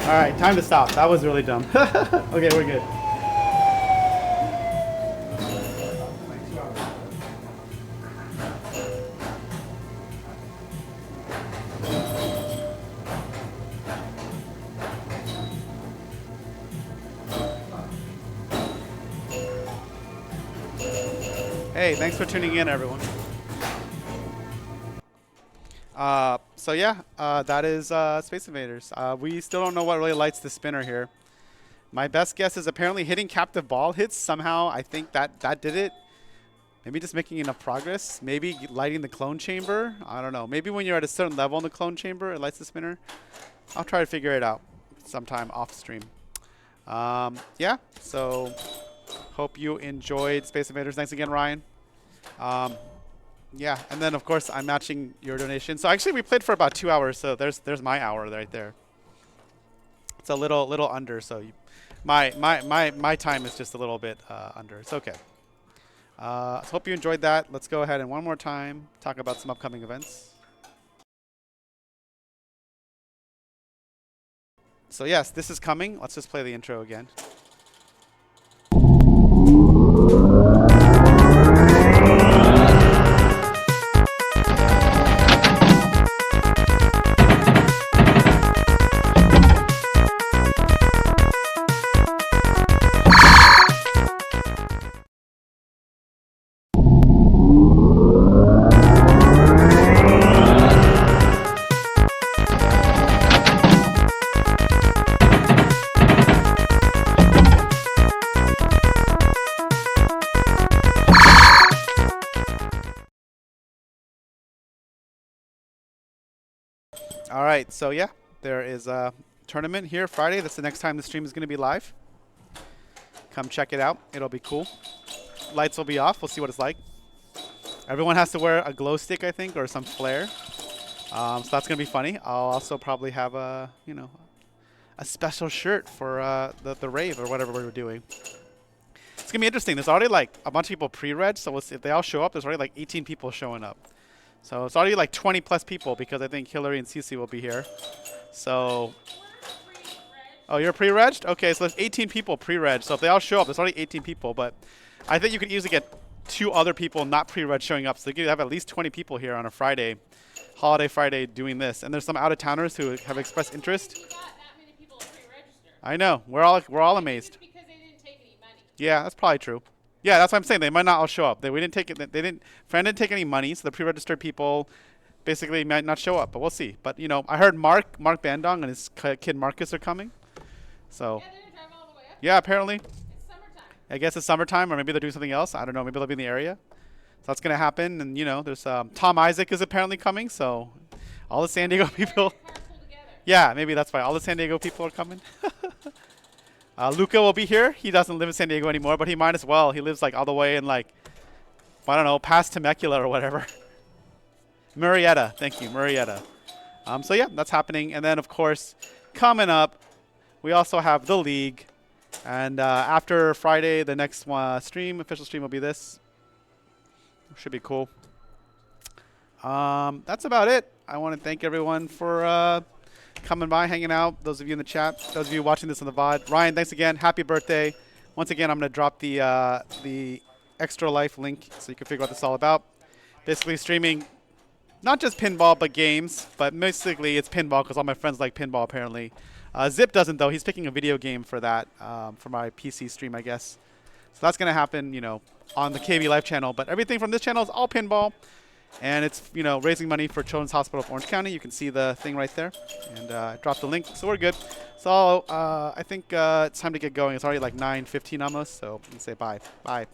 S1: All right, time to stop. That was really dumb. Okay, we're good. Hey, thanks for tuning in, everyone. So yeah, that is Space Invaders. We still don't know what really lights the spinner here. My best guess is apparently hitting captive ball hits somehow. I think that did it. Maybe just making enough progress. Maybe lighting the clone chamber. I don't know. Maybe when you're at a certain level in the clone chamber, it lights the spinner. I'll try to figure it out sometime off stream. Yeah, so hope you enjoyed Space Invaders. Thanks again, Ryan. Yeah, and then of course I'm matching your donation. So actually we played for about 2 hours, so there's my hour right there. It's a little under, so my time is just a little bit under. It's okay. So hope you enjoyed that. Let's go ahead and one more time talk about some upcoming events. So yes, this is coming. Let's just play the intro again. All right, so yeah, there is a tournament here Friday. That's the next time the stream is going to be live. Come check it out. It'll be cool. Lights will be off. We'll see what it's like. Everyone has to wear a glow stick, I think, or some flare. So that's going to be funny. I'll also probably have a special shirt for the rave or whatever we're doing. It's going to be interesting. There's already like a bunch of people pre-reg, so we'll see if they all show up. There's already like 18 people showing up. So it's already like 20 plus people because I think Hillary and Cece will be here. So, oh, you're pre-regged? Okay, so there's 18 people pre-reg. So if they all show up, there's already 18 people. But I think you could easily get 2 other people not pre-reg showing up. So you could have at least 20 people here on a Friday, holiday Friday, doing this. And there's some out-of-towners who have expressed interest. I know. We're all amazed.
S2: Because they didn't take any money.
S1: Yeah, that's probably true. Yeah, that's what I'm saying. They might not all show up. We didn't take it. They didn't. Fran didn't take any money, so the pre-registered people basically might not show up. But we'll see. But I heard Mark Bandong and his kid Marcus are coming. So
S2: Yeah, they're gonna drive all the way up.
S1: yeah, apparently.
S2: It's summertime.
S1: I guess it's summertime, or maybe they're doing something else. I don't know. Maybe they'll be in the area. So that's gonna happen. And there's Tom Isaac is apparently coming. So all the San Diego people.
S2: Carpool together.
S1: Yeah, maybe that's why all the San Diego people are coming. Luca will be here. He doesn't live in San Diego anymore, but he might as well. He lives like all the way in like, I don't know, past Temecula or whatever. Murrieta. Thank you, Murrieta. So yeah, that's happening. And then of course, coming up, we also have the league. And after Friday, the next official stream will be this. Should be cool. That's about it. I want to thank everyone for coming by, hanging out. Those of you in the chat, those of you watching this on the VOD. Ryan, thanks again. Happy birthday. Once again, I'm going to drop the Extra Life link so you can figure out what this is all about. Basically streaming not just pinball, but games. But basically, it's pinball because all my friends like pinball, apparently. Zip doesn't, though. He's picking a video game for that, for my PC stream, I guess. So that's going to happen, you know, on the KB Live channel. But everything from this channel is all pinball. And it's, you know, raising money for Children's Hospital of Orange County. You can see the thing right there. And I dropped the link, so we're good. So I think it's time to get going. It's already like 9:15 almost, so we can say bye. Bye.